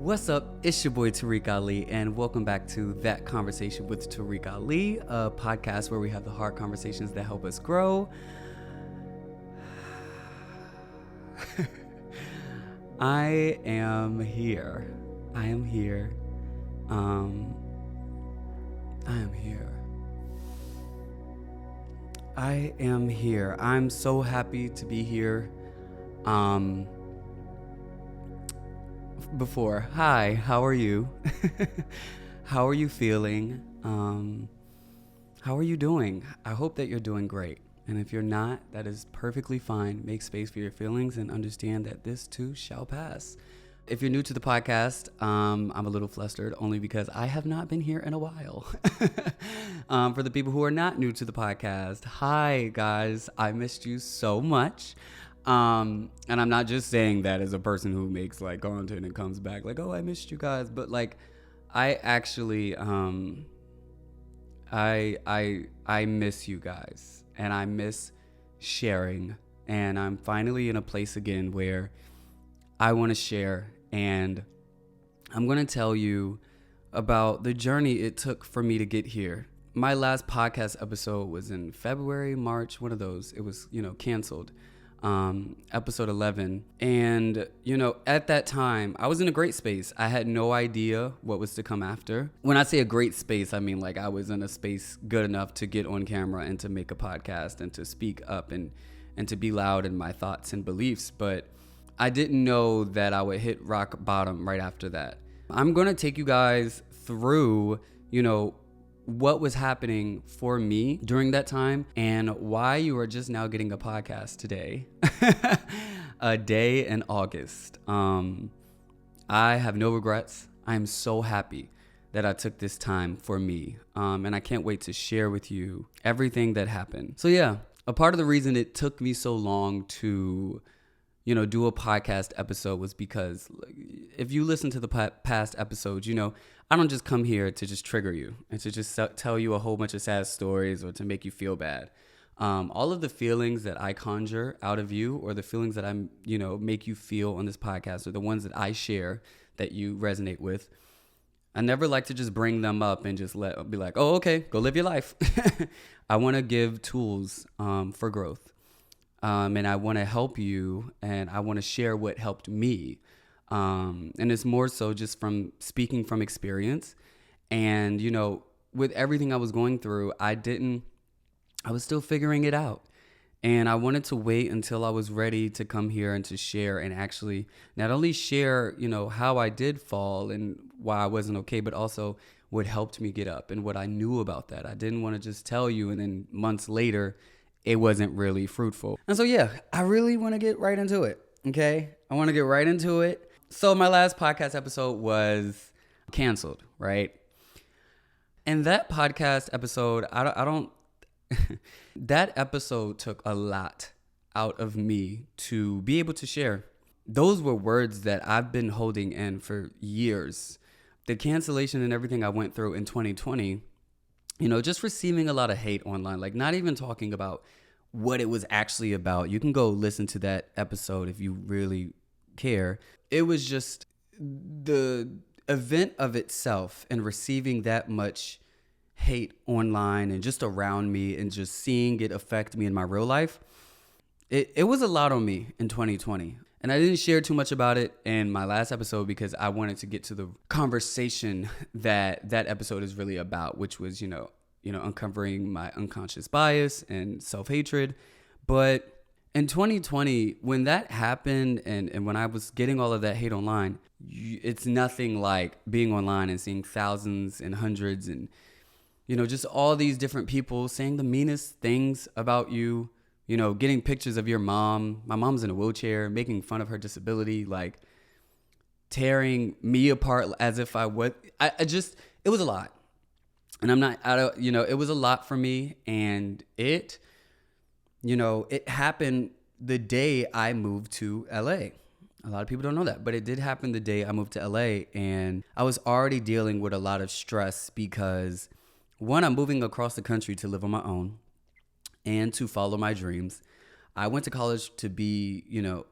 What's up? It's your boy Tarek Ali, and welcome back to That Conversation with Tarek Ali, a podcast where we have the hard conversations that help us grow. I am here. I am here. I'm so happy to be here. Hi, how are you? How are you feeling? How are you doing? I hope that you're doing great. And if you're not, that is perfectly fine. Make space for your feelings and understand that this too shall pass. If you're new to the podcast, I'm a little flustered only because I have not been here in a while. For the people who are not new to the podcast, hi guys, I missed you so much. And I'm not just saying that as a person who makes like content and comes back like, oh, I missed you guys. But like, I actually, I miss you guys and I miss sharing. And I'm finally in a place again where I want to share. And I'm going to tell you about the journey it took for me to get here. My last podcast episode was in February, March, one of those. It was, canceled. Episode 11. And, at that time, I was in a great space. I had no idea what was to come after. When I say a great space, I mean like I was in a space good enough to get on camera and to make a podcast and to speak up and to be loud in my thoughts and beliefs. But I didn't know that I would hit rock bottom right after that. I'm going to take you guys through, what was happening for me during that time and why you are just now getting a podcast today, a day in August. I have no regrets. I am so happy that I took this time for me. And I can't wait to share with you everything that happened. So yeah, a part of the reason it took me so long to do a podcast episode was because if you listen to the past episodes, I don't just come here to just trigger you and to just tell you a whole bunch of sad stories or to make you feel bad. All of the feelings that I conjure out of you or the feelings that I'm, make you feel on this podcast are the ones that I share that you resonate with. I never like to just bring them up and just be like, oh, okay, go live your life. I want to give tools for growth. And I want to help you and I want to share what helped me. And it's more so just from speaking from experience. And, with everything I was going through, I was still figuring it out. And I wanted to wait until I was ready to come here and to share and actually not only share, how I did fall and why I wasn't okay, but also what helped me get up and what I knew about that. I didn't want to just tell you and then months later, it wasn't really fruitful. And so, yeah, I really want to get right into it. Okay. I want to get right into it. So my last podcast episode was canceled, right? And that podcast episode, that episode took a lot out of me to be able to share. Those were words that I've been holding in for years. The cancellation and everything I went through in 2020, just receiving a lot of hate online, like not even talking about what it was actually about. You can go listen to that episode if you really care. It was just the event of itself and receiving that much hate online and just around me and just seeing it affect me in my real life. It was a lot on me in 2020. And I didn't share too much about it in my last episode because I wanted to get to the conversation that episode is really about, which was, uncovering my unconscious bias and self-hatred. But in 2020, when that happened and when I was getting all of that hate online, it's nothing like being online and seeing thousands and hundreds and, just all these different people saying the meanest things about you, getting pictures of your mom. My mom's in a wheelchair, making fun of her disability, like tearing me apart as if I would. It was a lot. And it was a lot for me. And it happened the day I moved to LA. A lot of people don't know that, but it did happen the day I moved to LA. And I was already dealing with a lot of stress because, one, I'm moving across the country to live on my own and to follow my dreams. I went to college to be,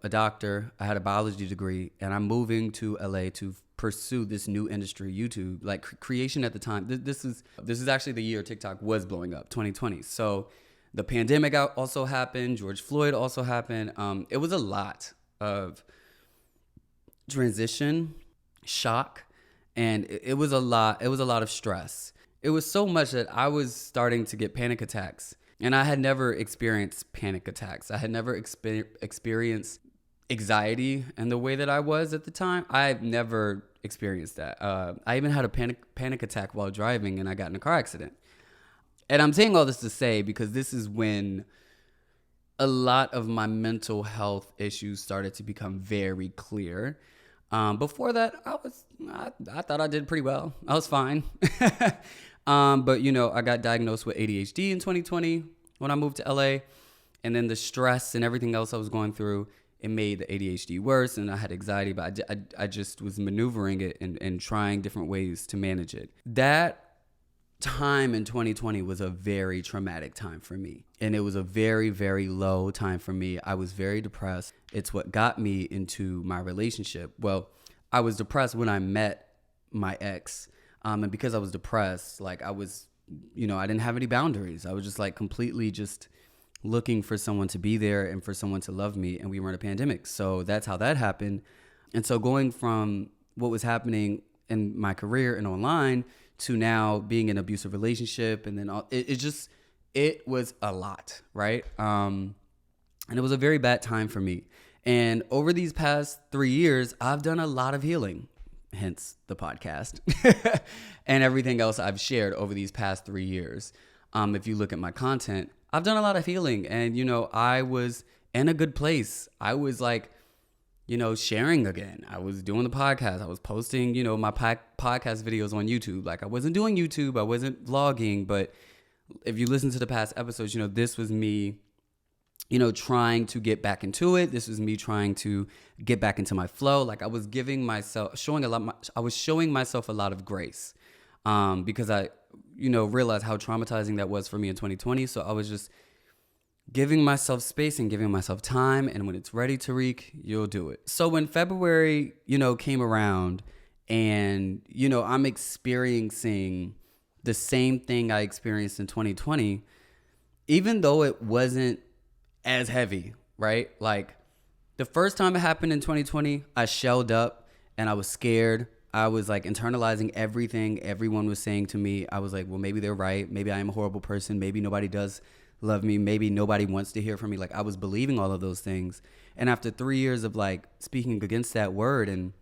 a doctor. I had a biology degree, and I'm moving to LA to pursue this new industry, YouTube, like creation at the time. This is actually the year TikTok was blowing up, 2020. So the pandemic also happened. George Floyd also happened. It was a lot of transition, shock, and it was a lot. It was a lot of stress. It was so much that I was starting to get panic attacks, and I had never experienced panic attacks. I had never experienced anxiety in the way that I was at the time. I've never experienced that. I even had a panic attack while driving, and I got in a car accident. And I'm saying all this to say because this is when a lot of my health issues started to become very clear. Before that, I thought I did pretty well. I was fine. But I got diagnosed with ADHD in 2020 when I moved to LA, and then the stress and everything else I was going through, it made the ADHD worse, and I had anxiety, but I just was maneuvering it and trying different ways to manage it. That time in 2020 was a very traumatic time for me, and it was a very, very low time for me. I was very depressed. It's what got me into my relationship. Well, I was depressed when I met my ex, and because I was depressed, like I was, I didn't have any boundaries. I was just like completely just looking for someone to be there and for someone to love me, and we were in a pandemic. So that's how that happened. And so going from what was happening in my career and online to now being in an abusive relationship, and then it was a lot, right? And it was a very bad time for me. And over these past 3 years, I've done a lot of healing, hence the podcast and everything else I've shared over these past 3 years. If you look at my content, I've done a lot of healing, and, I was in a good place. I was like, sharing again. I was doing the podcast. I was posting, my podcast videos on YouTube. Like I wasn't doing YouTube. I wasn't vlogging, but if you listen to the past episodes, this was me, trying to get back into it. This was me trying to get back into my flow. Like I was showing myself a lot of grace, because I, realized how traumatizing that was for me in 2020. So I was just giving myself space and giving myself time. And when it's ready, Tarek, you'll do it. So when February, came around and, I'm experiencing the same thing I experienced in 2020, even though it wasn't as heavy, right? Like the first time it happened in 2020, I shelled up and I was scared. I was like internalizing everything everyone was saying to me. I was like, well, maybe they're right. Maybe I am a horrible person. Maybe nobody does love me. Maybe nobody wants to hear from me. Like I was believing all of those things. And after 3 years of like speaking against that word and,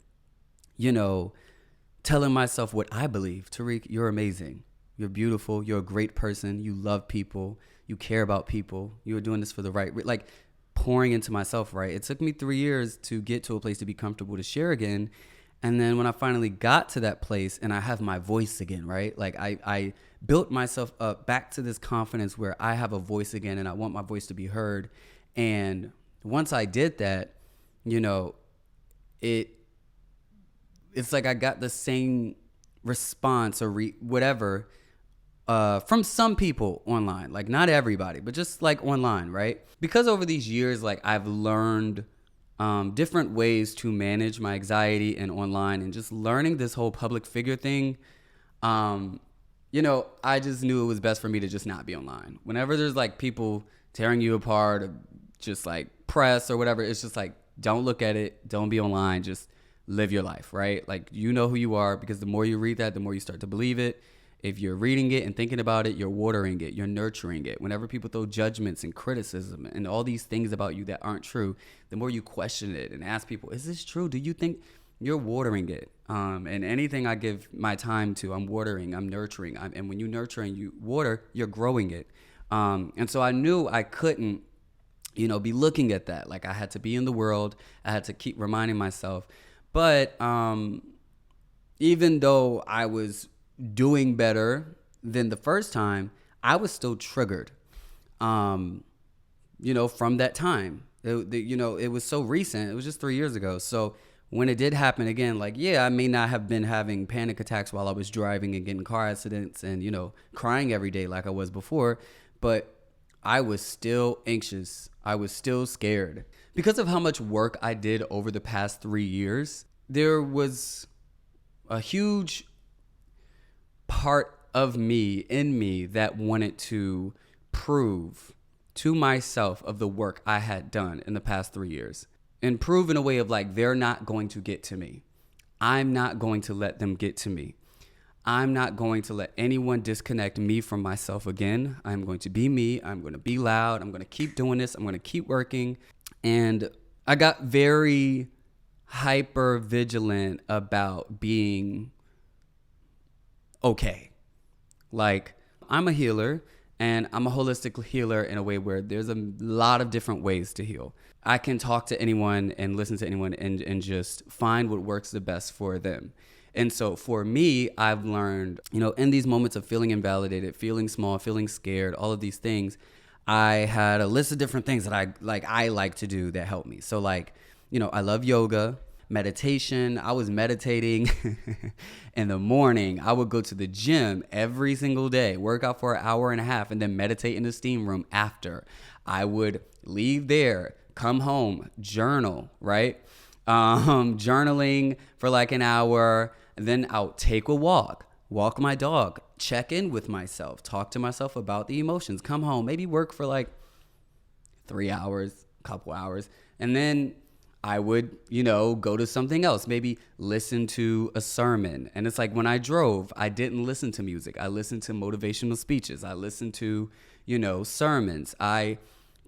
telling myself what I believe, Tarek, you're amazing. You're beautiful. You're a great person. You love people. You care about people. You're doing this for the right, like pouring into myself, right? It took me 3 years to get to a place to be comfortable to share again. And then when I finally got to that place and I have my voice again, right? Like I built myself up back to this confidence where I have a voice again and I want my voice to be heard. And once I did that, it's like I got the same response or whatever from some people online, like not everybody, but just like online, right? Because over these years, like I've learned different ways to manage my anxiety and online, and just learning this whole public figure thing. I just knew it was best for me to just not be online. Whenever there's like people tearing you apart, or just like press or whatever, it's just like, don't look at it. Don't be online. Just live your life, right? Like, who you are, because the more you read that, the more you start to believe it. If you're reading it and thinking about it, you're watering it, you're nurturing it. Whenever people throw judgments and criticism and all these things about you that aren't true, the more you question it and ask people, is this true? Do you think? You're watering it? And anything I give my time to, I'm watering, I'm nurturing. And when you nurture and you water, you're growing it. And so I knew I couldn't, be looking at that. Like I had to be in the world. I had to keep reminding myself. But even though I was doing better than the first time, I was still triggered, from that time. It was so recent. It was just 3 years ago. So when it did happen again, like, yeah, I may not have been having panic attacks while I was driving and getting car accidents and, crying every day like I was before, but I was still anxious. I was still scared. Because of how much work I did over the past 3 years, there was a huge part of me, in me, that wanted to prove to myself of the work I had done in the past 3 years. And prove in a way of like, they're not going to get to me. I'm not going to let them get to me. I'm not going to let anyone disconnect me from myself again. I'm going to be me. I'm going to be loud. I'm going to keep doing this. I'm going to keep working. And I got very hyper vigilant about being okay. Like, I'm a healer, and I'm a holistic healer in a way where there's a lot of different ways to heal. I can talk to anyone and listen to anyone and just find what works the best for them. And so for me, I've learned, in these moments of feeling invalidated, feeling small, feeling scared, all of these things, I had a list of different things that I like to do that help me. So like, I love yoga, meditation. I was meditating in the morning. I would go to the gym every single day, work out for an hour and a half, and then meditate in the steam room after. I would leave there, come home, journal, right? Journaling for like an hour, and then I'll take a walk my dog, check in with myself, talk to myself about the emotions, come home, maybe work for like 3 hours, couple hours, and then I would, go to something else, maybe listen to a sermon. And it's like when I drove, I didn't listen to music. I listened to motivational speeches. I listened to, sermons. I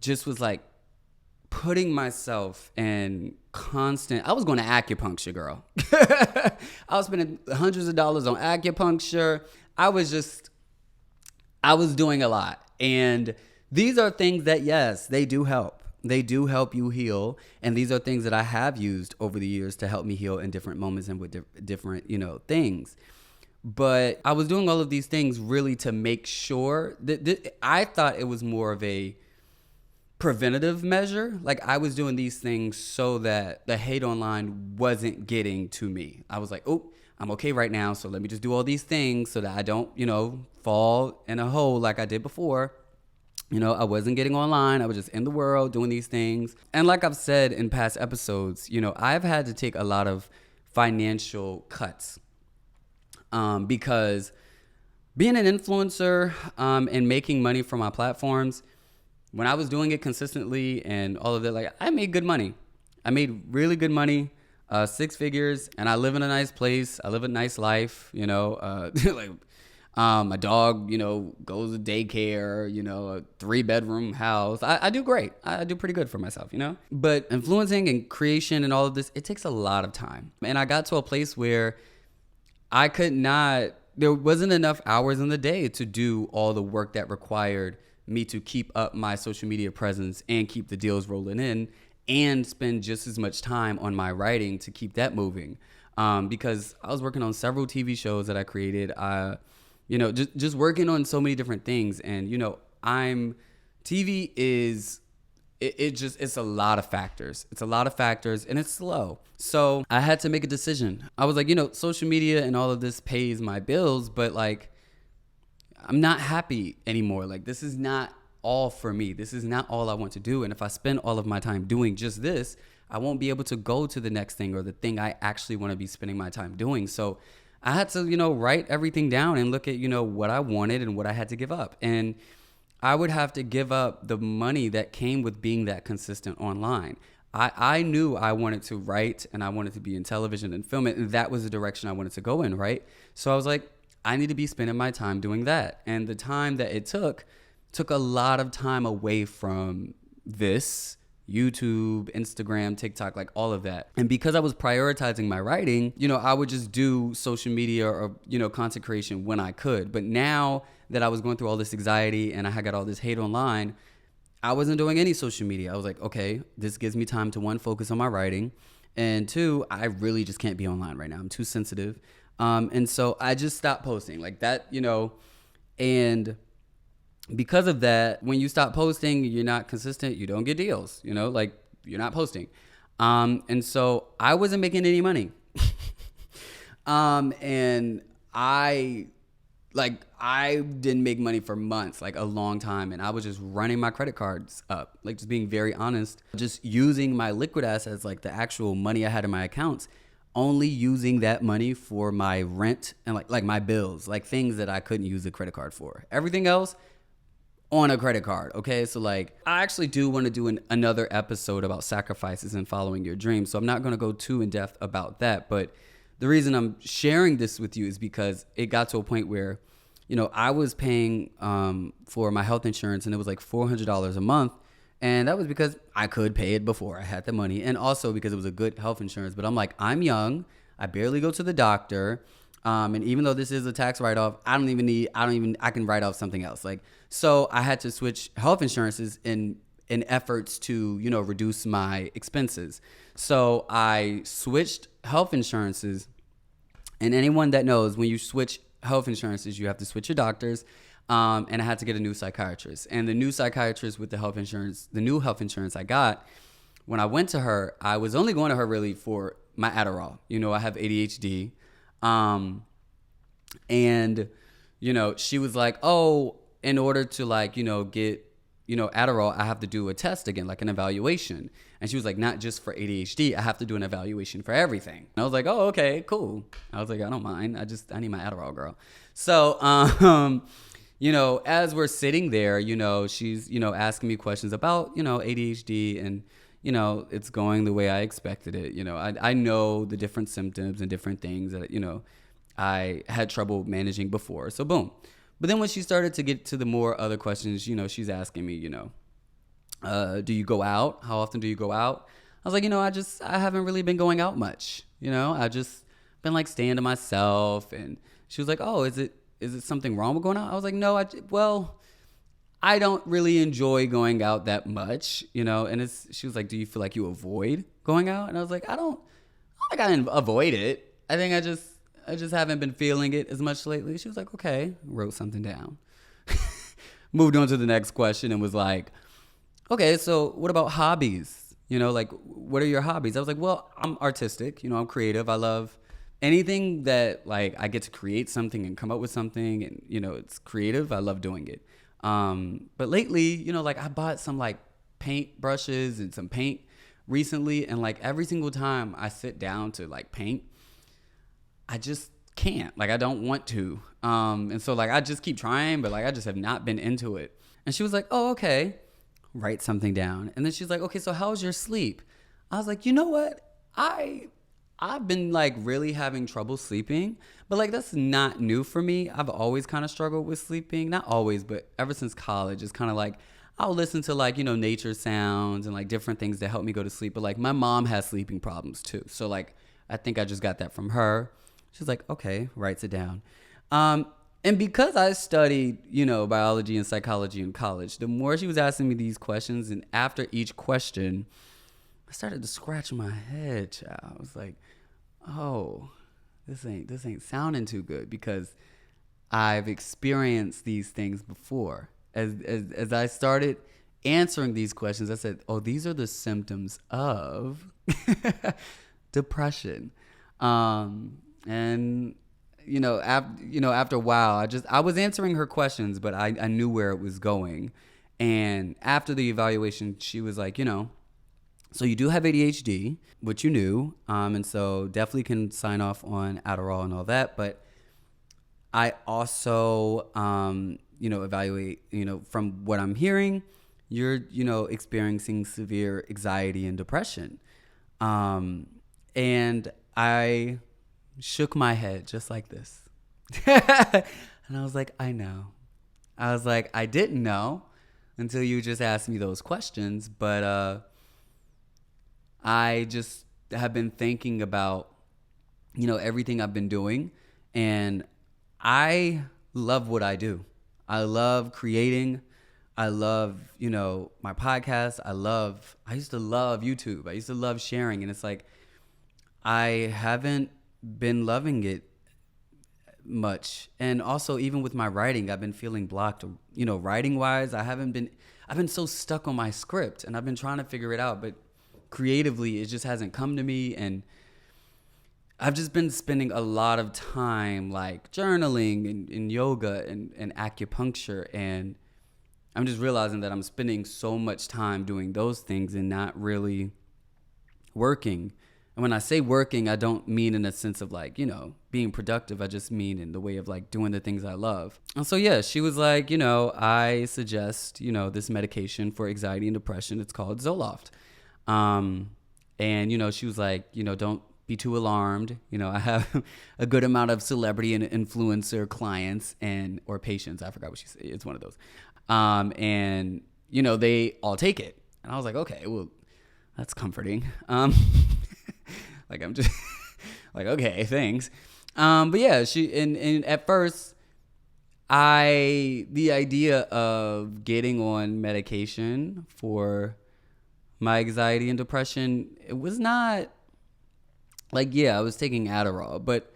just was like putting myself in I was going to acupuncture, girl. I was spending hundreds of dollars on acupuncture. I was doing a lot. And these are things that, yes, they do help. They do help you heal. And these are things that I have used over the years to help me heal in different moments and with different, things. But I was doing all of these things really to make sure that I thought it was more of a preventative measure. Like I was doing these things so that the hate online wasn't getting to me. I was like, oh, I'm okay right now. So let me just do all these things so that I don't, fall in a hole like I did before. I wasn't getting online. I was just in the world doing these things. And like I've said in past episodes, I've had to take a lot of financial cuts because being an influencer and making money from my platforms, when I was doing it consistently and all of that, like I made good money. I made really good money, 6 figures, and I live in a nice place. I live a nice life, my dog, goes to daycare, a 3-bedroom house. I do great. I do pretty good for myself, But influencing and creation and all of this, it takes a lot of time. And I got to a place where there wasn't enough hours in the day to do all the work that required me to keep up my social media presence and keep the deals rolling in and spend just as much time on my writing to keep that moving. Because I was working on several TV shows that I created, just working on so many different things. And, TV is, it's a lot of factors. It's a lot of factors and it's slow. So I had to make a decision. I was like, social media and all of this pays my bills, but like, I'm not happy anymore. Like, this is not all for me. This is not all I want to do. And if I spend all of my time doing just this, I won't be able to go to the next thing or the thing I actually want to be spending my time doing. So I had to, write everything down and look at, what I wanted and what I had to give up. And I would have to give up the money that came with being that consistent online. I knew I wanted to write and I wanted to be in television and film it. And that was the direction I wanted to go in, right? So I was like, I need to be spending my time doing that. And the time that it took a lot of time away from this, YouTube, Instagram, TikTok, like all of that. And because I was prioritizing my writing, I would just do social media or, content creation when I could. But now that I was going through all this anxiety and I had got all this hate online, I wasn't doing any social media. I was like, okay, this gives me time to 1, focus on my writing. And 2, I really just can't be online right now. I'm too sensitive. And so I just stopped posting like that, and because of that, when you stop posting, you're not consistent, you don't get deals, like you're not posting. And so I wasn't making any money. And I didn't make money for months, like a long time. And I was just running my credit cards up, like just being very honest, just using my liquid assets, like the actual money I had in my accounts only using that money for my rent and like my bills, like things that I couldn't use a credit card for. Everything else on a credit card. Okay. So like I actually do want to do another episode about sacrifices and following your dreams. So I'm not going to go too in depth about that. But the reason I'm sharing this with you is because it got to a point where, I was paying for my health insurance and it was like $400 a month. And that was because I could pay it before I had the money, and also because it was a good health insurance. But I'm like, I'm young. I barely go to the doctor. And even though this is a tax write-off, I can write off something else. Like, so I had to switch health insurances in efforts to, reduce my expenses. So I switched health insurances. And anyone that knows, when you switch health insurances, you have to switch your doctors. And I had to get a new psychiatrist. And the new psychiatrist with the new health insurance I got, when I went to her, I was only going to her really for my Adderall. I have ADHD. And, she was like, oh, in order to get, Adderall, I have to do a test again, like an evaluation. And she was like, not just for ADHD, I have to do an evaluation for everything. And I was like, oh, okay, cool. I was like, I don't mind. I need my Adderall, girl. So, as we're sitting there, she's, asking me questions about, ADHD, and, it's going the way I expected it. I know the different symptoms and different things that, I had trouble managing before. So boom. But then when she started to get to the more other questions, she's asking me, do you go out? How often do you go out? I was like, I haven't really been going out much. I just been like staying to myself. And she was like, oh, is it something wrong with going out? I was like, no, I don't really enjoy going out that much, and she was like, do you feel like you avoid going out? And I was like, I don't think I avoid it. I think I just haven't been feeling it as much lately. She was like, okay, wrote something down. Moved on to the next question and was like, okay, so what about hobbies? Like, what are your hobbies? I was like, well, I'm artistic, I'm creative. I love anything that like I get to create something and come up with something, and it's creative. I love doing it. But lately, like I bought some like paint brushes and some paint recently, and like every single time I sit down to like paint, I just can't. Like I don't want to. And so like I just keep trying, but like I just have not been into it. And she was like, oh, okay. Write something down. And then she's like, okay, so how's your sleep? I was like, you know what? I've been like really having trouble sleeping, but like that's not new for me. I've always kind of struggled with sleeping. Not always, but ever since college, it's kind of like I'll listen to like, nature sounds and like different things that help me go to sleep. But like my mom has sleeping problems too. So like I think I just got that from her. She's like, okay, writes it down. And because I studied, biology and psychology in college, the more she was asking me these questions, and after each question, I started to scratch my head, child. I was like, oh, this ain't sounding too good, because I've experienced these things before. As I started answering these questions, I said, oh, these are the symptoms of depression. And after a while, I was answering her questions, but I knew where it was going. And after the evaluation, she was like, so you do have ADHD, which you knew, and so definitely can sign off on Adderall and all that. But I also, evaluate, from what I'm hearing, you're, experiencing severe anxiety and depression. And I shook my head just like this. And I was like, I know. I was like, I didn't know until you just asked me those questions. But I just have been thinking about, everything I've been doing. And I love what I do. I love creating. I love, my podcast. I used to love YouTube. I used to love sharing. And it's like, I haven't been loving it much. And also, even with my writing, I've been feeling blocked, writing wise. I've been so stuck on my script, and I've been trying to figure it out, but creatively it just hasn't come to me. And I've just been spending a lot of time like journaling and yoga and acupuncture, and I'm just realizing that I'm spending so much time doing those things and not really working. And when I say working, I don't mean in a sense of like, being productive. I just mean in the way of like doing the things I love. And so, yeah, she was like, I suggest, this medication for anxiety and depression. It's called Zoloft. And, she was like, don't be too alarmed. I have a good amount of celebrity and influencer clients or patients. I forgot what she said. It's one of those. And, they all take it. And I was like, okay, well, that's comforting. Like, I'm just like, okay, thanks. But yeah, and at first, the idea of getting on medication for my anxiety and depression, it was not like, yeah, I was taking Adderall, but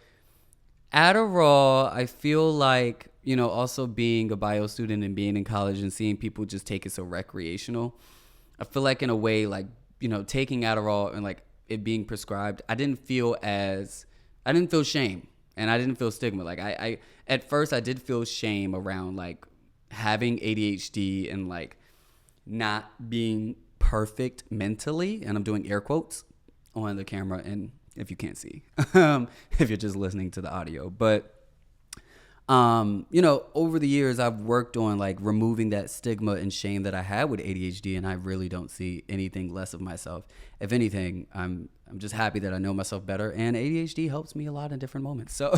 Adderall, I feel like, also being a bio student and being in college and seeing people just take it so recreational, I feel like in a way, like, taking Adderall and like it being prescribed, I didn't feel shame and I didn't feel stigma. Like I at first I did feel shame around like having ADHD and like not being perfect mentally. And I'm doing air quotes on the camera, and if you can't see, if you're just listening to the audio, but over the years, I've worked on like removing that stigma and shame that I had with ADHD, and I really don't see anything less of myself. If anything, I'm just happy that I know myself better, and ADHD helps me a lot in different moments. So,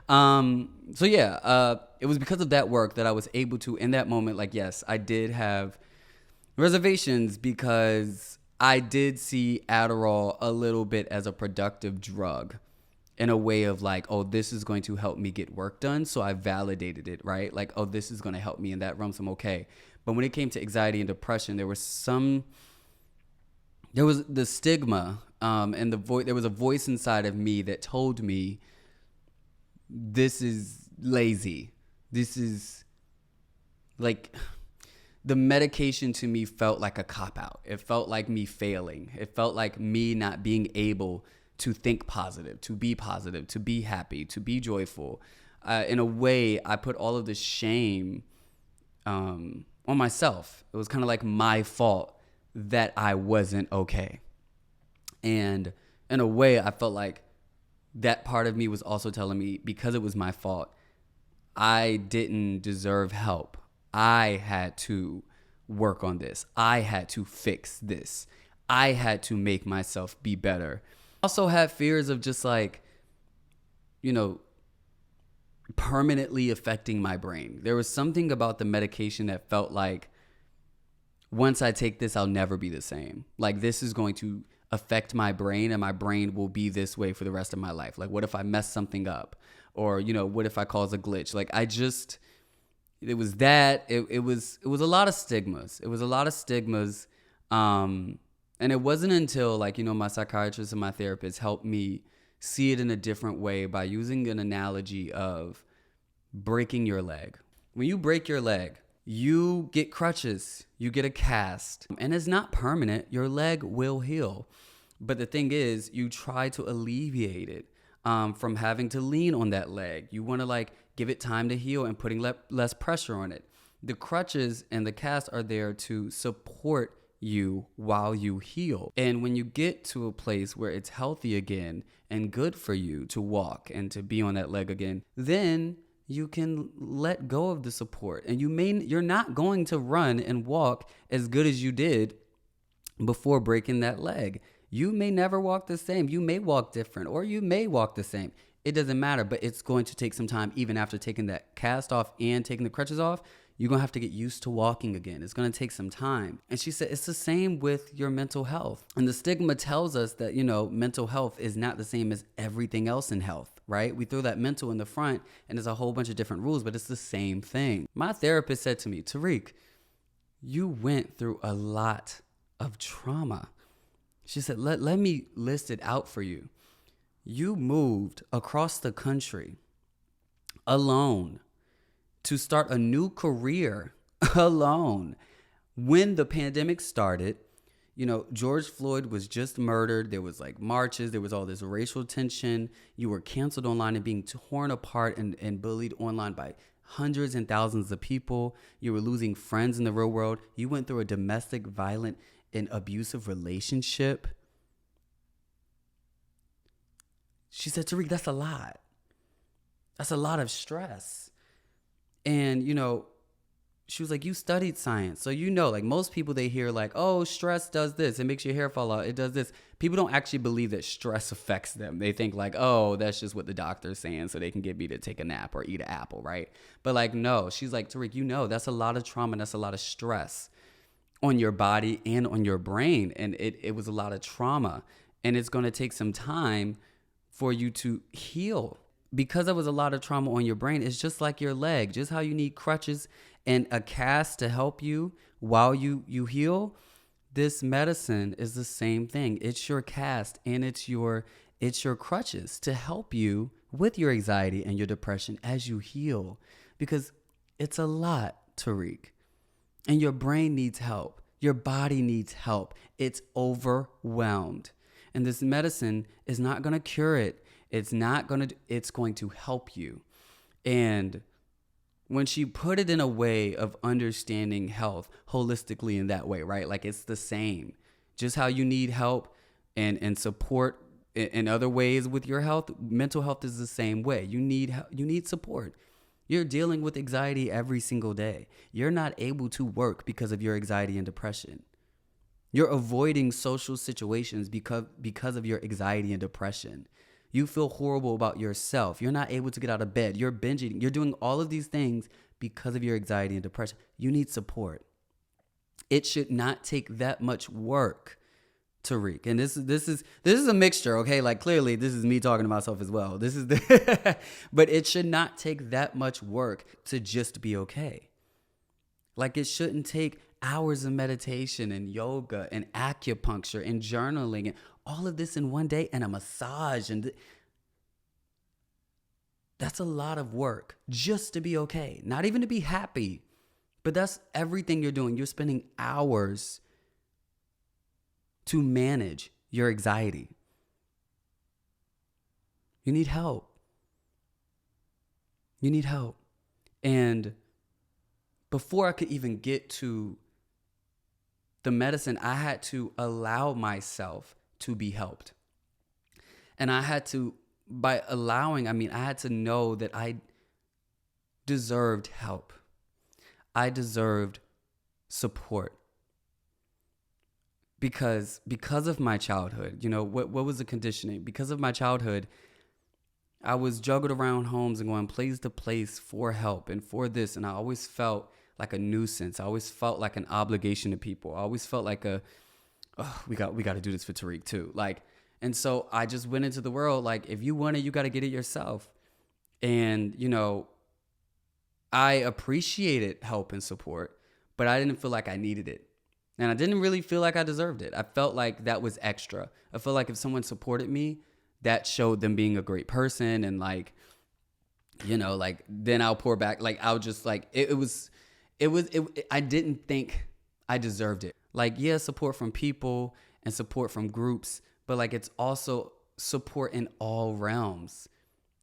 it was because of that work that I was able to, in that moment, like, yes, I did have reservations because I did see Adderall a little bit as a productive drug, in a way of like, oh, this is going to help me get work done. So I validated it, right? Like, oh, this is going to help me in that realm, so I'm okay. But when it came to anxiety and depression, there was the stigma, and there was a voice inside of me that told me, this is lazy. This is like, the medication to me felt like a cop-out. It felt like me failing. It felt like me not being able to think positive, to be happy, to be joyful. In a way, I put all of this shame on myself. It was kind of like my fault that I wasn't okay. And in a way, I felt like that part of me was also telling me, because it was my fault, I didn't deserve help. I had to work on this. I had to fix this. I had to make myself be better. Also had fears of just like, permanently affecting my brain. There was something about the medication that felt like, once I take this, I'll never be the same. Like, this is going to affect my brain, and my brain will be this way for the rest of my life. Like, what if I mess something up? Or, what if I cause a glitch? Like, it was that. It was a lot of stigmas. It was a lot of stigmas. And it wasn't until like, my psychiatrist and my therapist helped me see it in a different way by using an analogy of breaking your leg. When you break your leg, you get crutches, you get a cast, and it's not permanent. Your leg will heal. But the thing is, you try to alleviate it from having to lean on that leg. You want to like give it time to heal and putting less pressure on it. The crutches and the cast are there to support you while you heal. And when you get to a place where it's healthy again and good for you to walk and to be on that leg again, then you can let go of the support. And you're not going to run and walk as good as you did before breaking that leg. You may never walk the same. You may walk different, or you may walk the same. It doesn't matter, but it's going to take some time. Even after taking that cast off and taking the crutches off, you're going to have to get used to walking again. It's going to take some time. And she said, it's the same with your mental health. And the stigma tells us that, mental health is not the same as everything else in health, right? We throw that mental in the front and there's a whole bunch of different rules, but it's the same thing. My therapist said to me, Tarek, you went through a lot of trauma. She said, let me list it out for you. You moved across the country alone to start a new career alone. When the pandemic started, George Floyd was just murdered. There was like marches. There was all this racial tension. You were canceled online and being torn apart and bullied online by hundreds and thousands of people. You were losing friends in the real world. You went through a domestic violent and abusive relationship. She said, Tariq, that's a lot. That's a lot of stress. And, she was like, you studied science. So, like most people, they hear like, oh, stress does this. It makes your hair fall out. It does this. People don't actually believe that stress affects them. They think like, oh, that's just what the doctor's saying so they can get me to take a nap or eat an apple, right? But like, no, she's like, Tariq, that's a lot of trauma. That's a lot of stress on your body and on your brain. And it was a lot of trauma. And it's going to take some time for you to heal. Because there was a lot of trauma on your brain, it's just like your leg, just how you need crutches and a cast to help you while you heal. This medicine is the same thing. It's your cast and it's your crutches to help you with your anxiety and your depression as you heal, because it's a lot, Tariq. And your brain needs help. Your body needs help. It's overwhelmed. And this medicine is not going to cure it. It's going to help you. And when she put it in a way of understanding health holistically in that way, right? Like it's the same. Just how you need help and support in other ways with your health, mental health is the same way. You need support. You're dealing with anxiety every single day. You're not able to work because of your anxiety and depression. You're avoiding social situations because of your anxiety and depression. You feel horrible about yourself. You're not able to get out of bed. You're binge eating. You're doing all of these things because of your anxiety and depression. You need support. It should not take that much work, Tariq. And this is a mixture, okay? Like clearly this is me talking to myself as well. But it should not take that much work to just be okay. Like it shouldn't take hours of meditation and yoga and acupuncture and journaling and all of this in one day and a massage. And that's a lot of work just to be okay. Not even to be happy, but that's everything you're doing. You're spending hours to manage your anxiety. You need help. You need help. And before I could even get to the medicine, I had to allow myself to be helped. And I had to, by allowing, I had to know that I deserved help. I deserved support. Because of my childhood, what was the conditioning? Because of my childhood, I was juggled around homes and going place to place for help and for this. And I always felt like a nuisance. I always felt like an obligation to people. I always felt like we got to do this for Tarek too. And so I just went into the world like, if you want it, you got to get it yourself. And, I appreciated help and support, but I didn't feel like I needed it. And I didn't really feel like I deserved it. I felt like that was extra. I felt like if someone supported me, that showed them being a great person. And then I'll pour back. I'll just I didn't think I deserved it. Support from people and support from groups, but it's also support in all realms.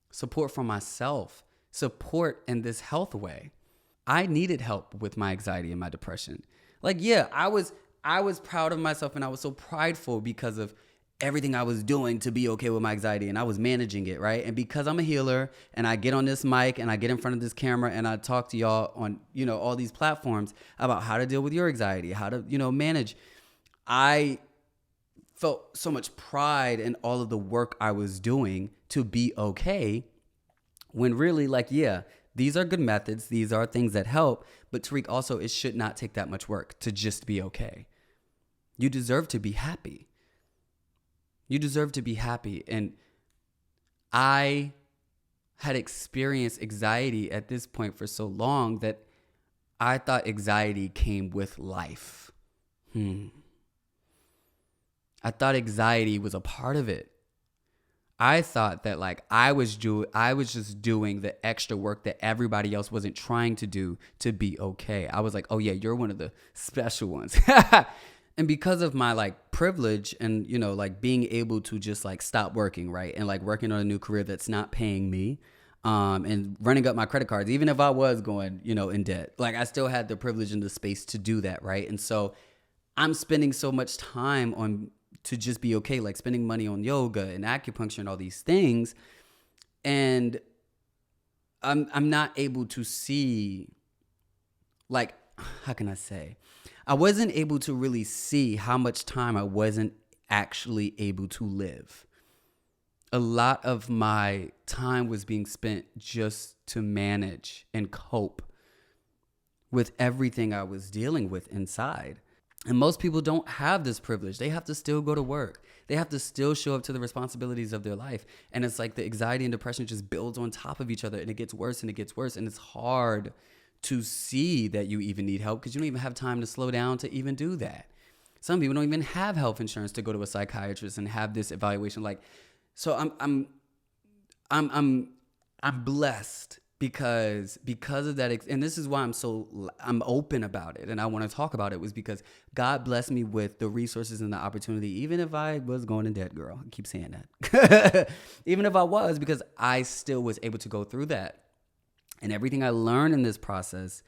Support from myself, support in this health way. I needed help with my anxiety and my depression. I was proud of myself and I was so prideful because of everything I was doing to be okay with my anxiety, and I was managing it, right? And because I'm a healer and I get on this mic and I get in front of this camera and I talk to y'all on, all these platforms about how to deal with your anxiety, how to, manage. I felt so much pride in all of the work I was doing to be okay, when really these are good methods. These are things that help. But Tariq, also, it should not take that much work to just be okay. You deserve to be happy. You deserve to be happy. And I had experienced anxiety at this point for so long that I thought anxiety came with life. I thought anxiety was a part of it. I thought that I was just doing the extra work that everybody else wasn't trying to do to be okay. I was like, oh yeah, you're one of the special ones. And because of my privilege and, being able to just stop working, right? And working on a new career that's not paying me, and running up my credit cards, even if I was going, in debt, I still had the privilege and the space to do that, right? And so I'm spending so much time on to just be okay, like spending money on yoga and acupuncture and all these things. And I'm not able to see, like, how can I say? I wasn't able to really see how much time I wasn't actually able to live. A lot of my time was being spent just to manage and cope with everything I was dealing with inside. And most people don't have this privilege. They have to still go to work. They have to still show up to the responsibilities of their life. And it's like the anxiety and depression just builds on top of each other, and it gets worse and it gets worse. And it's hard to see that you even need help because you don't even have time to slow down to even do that. Some people don't even have health insurance to go to a psychiatrist and have this evaluation. Like, so I'm blessed because of that. And this is why I'm open about it and I want to talk about it, was because God blessed me with the resources and the opportunity, even if I was going in debt, girl. I keep saying that. Even if I was, because I still was able to go through that. And everything I learned in this process,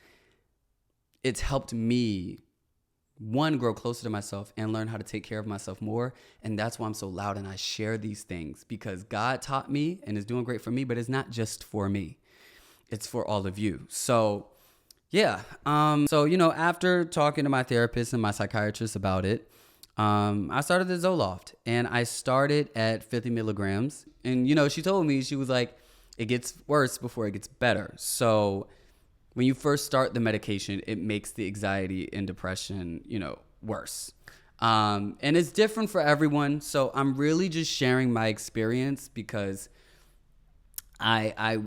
it's helped me, one, grow closer to myself and learn how to take care of myself more. And that's why I'm so loud and I share these things, because God taught me and is doing great for me, but it's not just for me. It's for all of you. So yeah. After talking to my therapist and my psychiatrist about it, I started the Zoloft, and I started at 50 milligrams. And, she told me, she was like, it gets worse before it gets better. So when you first start the medication, it makes the anxiety and depression, worse. And it's different for everyone. So I'm really just sharing my experience because I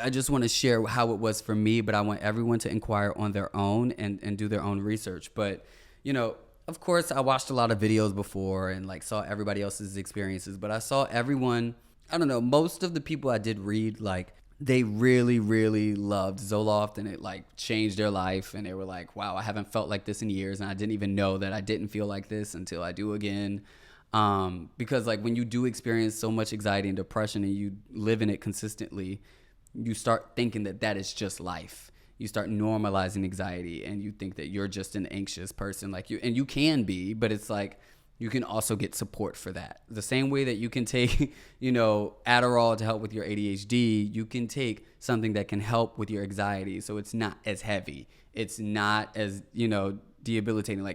just want to share how it was for me, but I want everyone to inquire on their own and do their own research. But, of course, I watched a lot of videos before and saw everybody else's experiences, but I saw everyone, I don't know, most of the people I did read, they really, really loved Zoloft, and it changed their life. And they were like, wow, I haven't felt like this in years. And I didn't even know that I didn't feel like this until I do again. Because when you do experience so much anxiety and depression and you live in it consistently, you start thinking that is just life. You start normalizing anxiety and you think that you're just an anxious person and you can be, but it's you can also get support for that. The same way that you can take, Adderall to help with your ADHD, you can take something that can help with your anxiety. So it's not as heavy. It's not as, debilitating.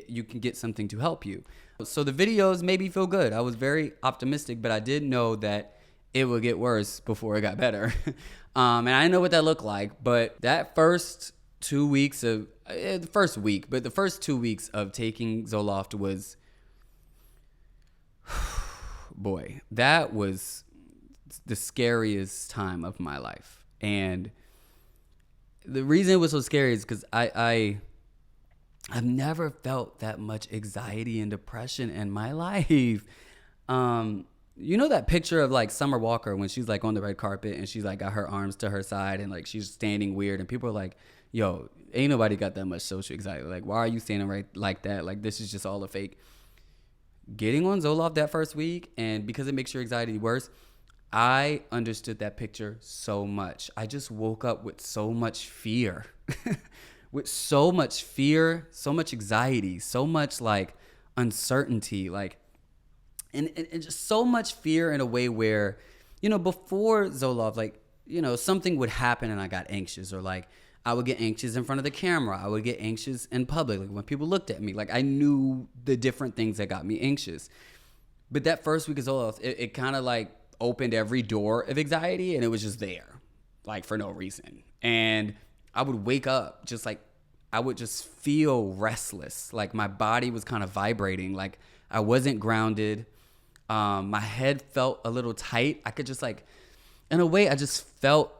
You can get something to help you. So the videos made me feel good. I was very optimistic, but I did know that it would get worse before it got better. And I didn't know what that looked like, but that first 2 weeks of, the first 2 weeks of taking Zoloft was, boy, that was the scariest time of my life. And the reason it was so scary is because I've never felt that much anxiety and depression in my life. That picture of Summer Walker when she's on the red carpet and she's got her arms to her side and she's standing weird and people are like, yo, ain't nobody got that much social anxiety. Why are you standing right like that? This is just all a fake. Getting on Zoloft that first week, and because it makes your anxiety worse, I understood that picture so much. I just woke up with so much fear, so much anxiety, so much uncertainty, and just so much fear in a way where, before Zoloft, something would happen and I got anxious, or I would get anxious in front of the camera. I would get anxious in public, when people looked at me. I knew the different things that got me anxious. But that first week of Zoloft, it kind of opened every door of anxiety, and it was just there, for no reason. And I would wake up just I would just feel restless. My body was kind of vibrating. I wasn't grounded. My head felt a little tight. I could just in a way, I just felt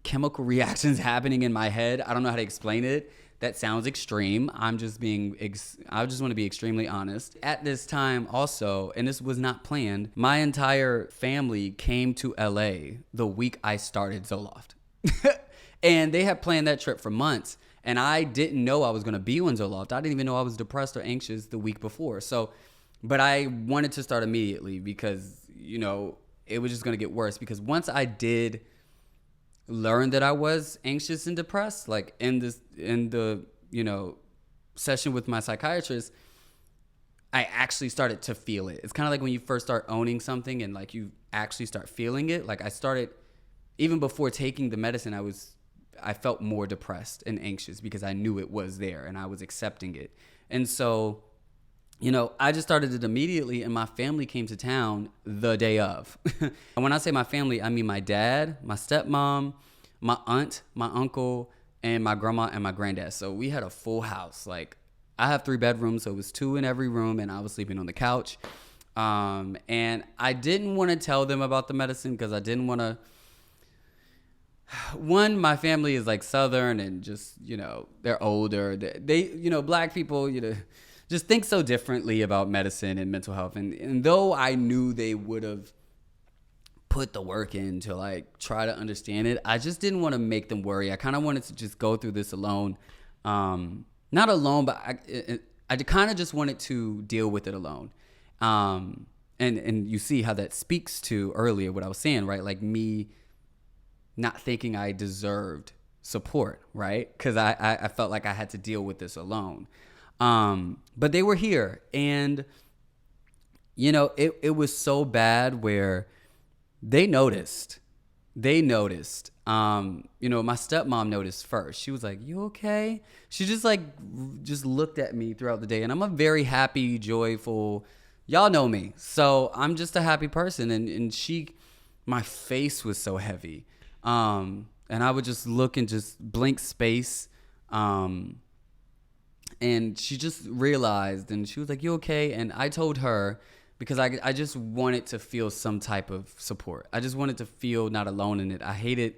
chemical reactions happening in my head. I don't know how to explain it. That sounds extreme. I just want to be extremely honest. At this time also, and this was not planned, my entire family came to LA the week I started Zoloft. And they had planned that trip for months. And I didn't know I was going to be on Zoloft. I didn't even know I was depressed or anxious the week before. But I wanted to start immediately because, it was just going to get worse. Because once I did learn that I was anxious and depressed, in the session with my psychiatrist, I actually started to feel it. It's kind of like when you first start owning something and like you actually start feeling it. Like I started, even before taking the medicine, I felt more depressed and anxious because I knew it was there and I was accepting it. And so, I just started it immediately, and my family came to town the day of. And when I say my family, I mean my dad, my stepmom, my aunt, my uncle, and my grandma and my granddad. So we had a full house. Like, I have 3 bedrooms, so it was 2 in every room, and I was sleeping on the couch. And I didn't want to tell them about the medicine because I didn't want to. One, my family is like Southern and just, they're older. They, black people, just think so differently about medicine and mental health. And though I knew they would have put the work in to like try to understand it, I just didn't want to make them worry. I kind of wanted to just go through this alone. Not alone, but I kind of just wanted to deal with it alone. And you see how that speaks to earlier what I was saying, right? Like me not thinking I deserved support, right? Because I felt like I had to deal with this alone. But they were here, and it was so bad where they noticed. My stepmom noticed first. She was like, "You okay?" She just looked at me throughout the day, and I'm a very happy, joyful. Y'all know me, so I'm just a happy person. And my face was so heavy, and I would just look and just blink space. And she just realized, and she was like, "You okay?" And I told her, because I just wanted to feel some type of support. I just wanted to feel not alone in it. I hated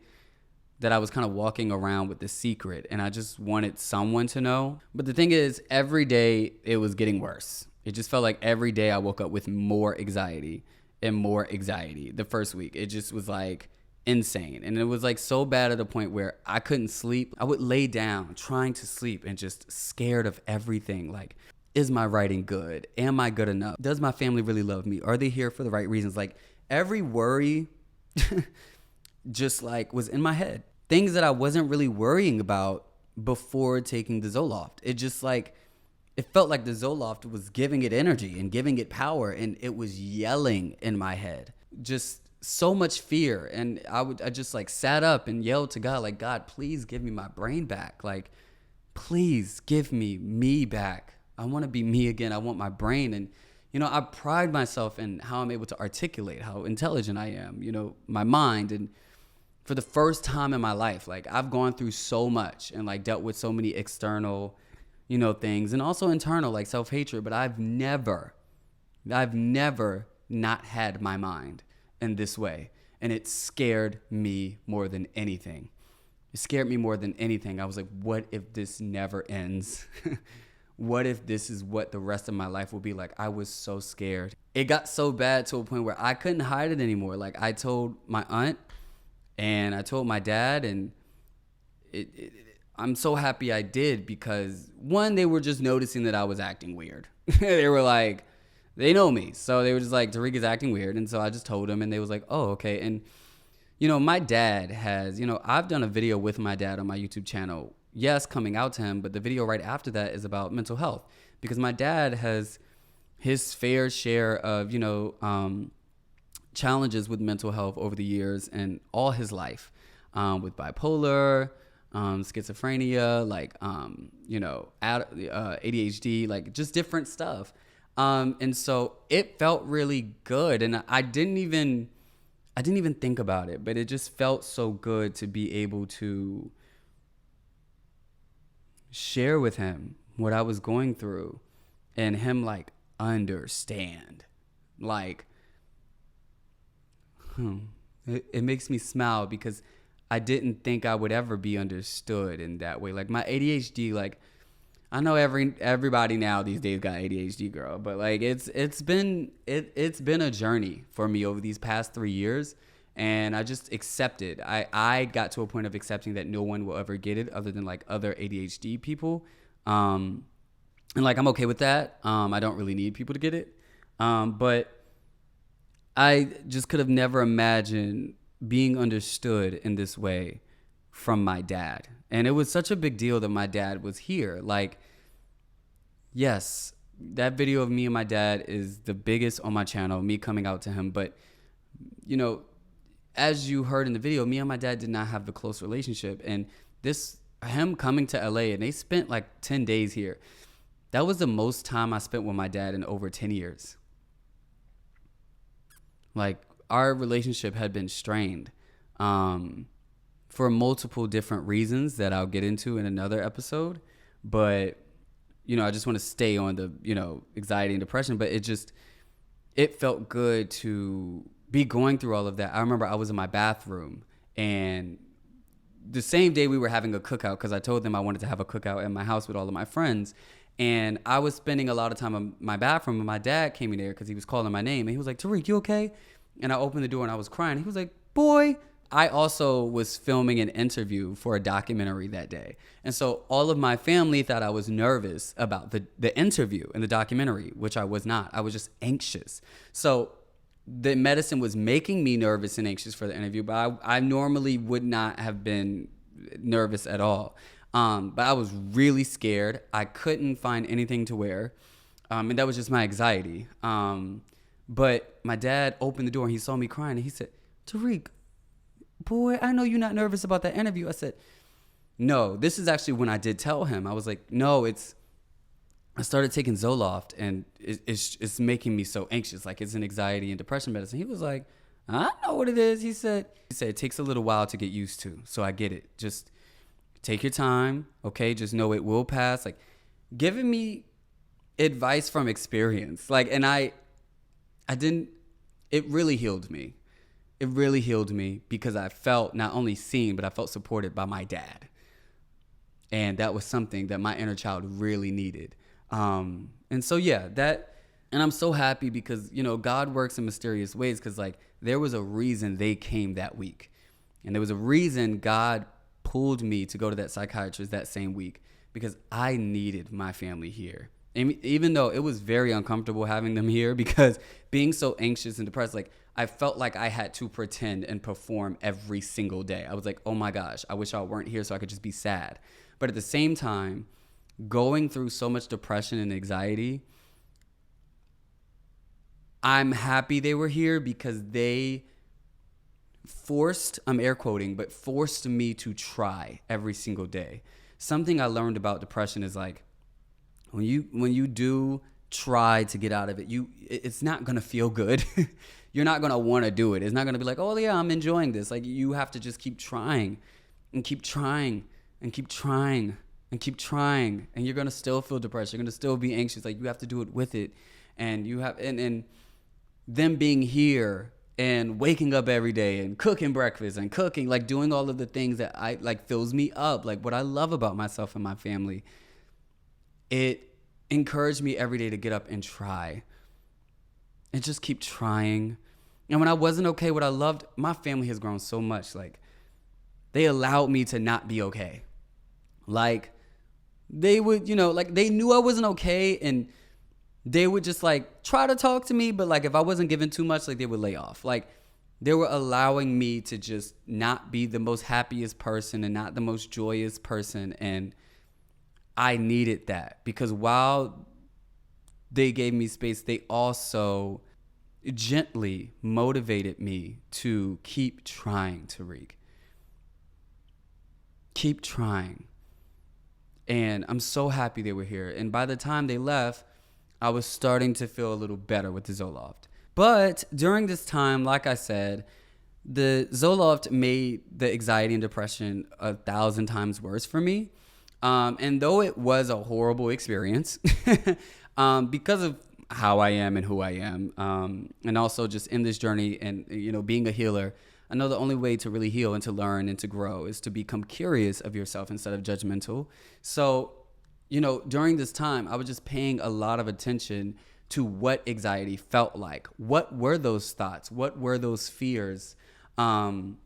that I was kind of walking around with this secret, and I just wanted someone to know. But the thing is, every day it was getting worse. It just felt like every day I woke up with more anxiety and more anxiety. The first week, it just was like insane. And it was like so bad at a point where I couldn't sleep. I would lay down trying to sleep and just scared of everything. Like, is my writing good? Am I good enough? Does my family really love me? Are they here for the right reasons? Like, every worry just like was in my head. Things that I wasn't really worrying about before taking the Zoloft. It just like, it felt like the Zoloft was giving it energy and giving it power, and it was yelling in my head. Just so much fear. And I just like sat up and yelled to God, like, "God, please give me my brain back. Like, please give me back. I want to be me again. I want my brain." And, I pride myself in how I'm able to articulate how intelligent I am, my mind. And for the first time in my life, like, I've gone through so much and like dealt with so many external, things, and also internal, like self-hatred. But I've never not had my mind in this way. And it scared me more than anything. I was like, what if this never ends? What if this is what the rest of my life will be like? I was so scared. It got so bad to a point where I couldn't hide it anymore. Like, I told my aunt and I told my dad, and I'm so happy I did, because one, they were just noticing that I was acting weird. They were like, they know me. So they were just like, Tarek is acting weird. And so I just told them, and they was like, "Oh, okay." And, my dad has, I've done a video with my dad on my YouTube channel. Yes, coming out to him, but the video right after that is about mental health, because my dad has his fair share of, challenges with mental health over the years and all his life, with bipolar, schizophrenia, like, ADHD, like just different stuff. And so it felt really good. And I didn't even think about it, but it just felt so good to be able to share with him what I was going through, and him like understand. Like, it makes me smile, because I didn't think I would ever be understood in that way. Like, my ADHD, like, I know everybody now these days got ADHD, girl, but like it's been a journey for me over these past 3 years, and I just accepted. I got to a point of accepting that no one will ever get it other than like other ADHD people, and like I'm okay with that. I don't really need people to get it, but I just could have never imagined being understood in this way from my dad. And it was such a big deal that my dad was here. Like, yes, that video of me and my dad is the biggest on my channel, me coming out to him. But, you know, as you heard in the video, me and my dad did not have the close relationship. And him coming to LA, and they spent like 10 days here. That was the most time I spent with my dad in over 10 years. Like, our relationship had been strained for multiple different reasons that I'll get into in another episode. But, you know, I just want to stay on the, you know, anxiety and depression. But it felt good to be going through all of that. I remember I was in my bathroom, and the same day we were having a cookout, because I told them I wanted to have a cookout at my house with all of my friends. And I was spending a lot of time in my bathroom, and my dad came in there because he was calling my name. And he was like, Tarek, you okay? And I opened the door and I was crying. He was like, boy. I also was filming an interview for a documentary that day. And so all of my family thought I was nervous about the interview and the documentary, which I was not. I was just anxious. So the medicine was making me nervous and anxious for the interview, but I normally would not have been nervous at all. But I was really scared. I couldn't find anything to wear. And that was just my anxiety. But my dad opened the door and he saw me crying and he said, Tarek, boy, I know you're not nervous about that interview. I said, no, this is actually when I did tell him. I was like, no, I started taking Zoloft and it's making me so anxious. Like, it's an anxiety and depression medicine. He was like, I know what it is. He said, it takes a little while to get used to. So I get it. Just take your time. Okay. Just know it will pass. Like, giving me advice from experience. Like, and it really healed me. It really healed me because I felt not only seen, but I felt supported by my dad. And that was something that my inner child really needed. And so, yeah, and I'm so happy because, you know, God works in mysterious ways, because like there was a reason they came that week. And there was a reason God pulled me to go to that psychiatrist that same week, because I needed my family here. And even though it was very uncomfortable having them here, because being so anxious and depressed, like I felt like I had to pretend and perform every single day. I was like, oh my gosh, I wish y'all weren't here so I could just be sad. But at the same time, going through so much depression and anxiety, I'm happy they were here because they forced, I'm air quoting, but forced me to try every single day. Something I learned about depression is like, when you do try to get out of it, it's not going to feel good. You're not going to want to do it. It's not going to be like, oh yeah, I'm enjoying this. Like, you have to just keep trying and keep trying and keep trying and keep trying. And you're going to still feel depressed. You're going to still be anxious. Like, you have to do it with it. And you have, and them being here and waking up every day and cooking breakfast and cooking, like doing all of the things that I like fills me up. Like, what I love about myself and my family, it encouraged me every day to get up and try and just keep trying. And when I wasn't okay, what I loved, my family has grown so much. Like, they allowed me to not be okay. Like, they would, you know, like they knew I wasn't okay, and they would just like try to talk to me. But like, if I wasn't given too much, like they would lay off. Like, they were allowing me to just not be the most happiest person and not the most joyous person. And I needed that, because while they gave me space, they also gently motivated me to keep trying, Tarek. Keep trying. And I'm so happy they were here. And by the time they left, I was starting to feel a little better with the Zoloft. But during this time, like I said, the Zoloft made the anxiety and depression 1,000 times worse for me. And though it was a horrible experience, because of how I am and who I am, and also just in this journey and, you know, being a healer, I know the only way to really heal and to learn and to grow is to become curious of yourself instead of judgmental. So, you know, during this time, I was just paying a lot of attention to what anxiety felt like. What were those thoughts? What were those fears? And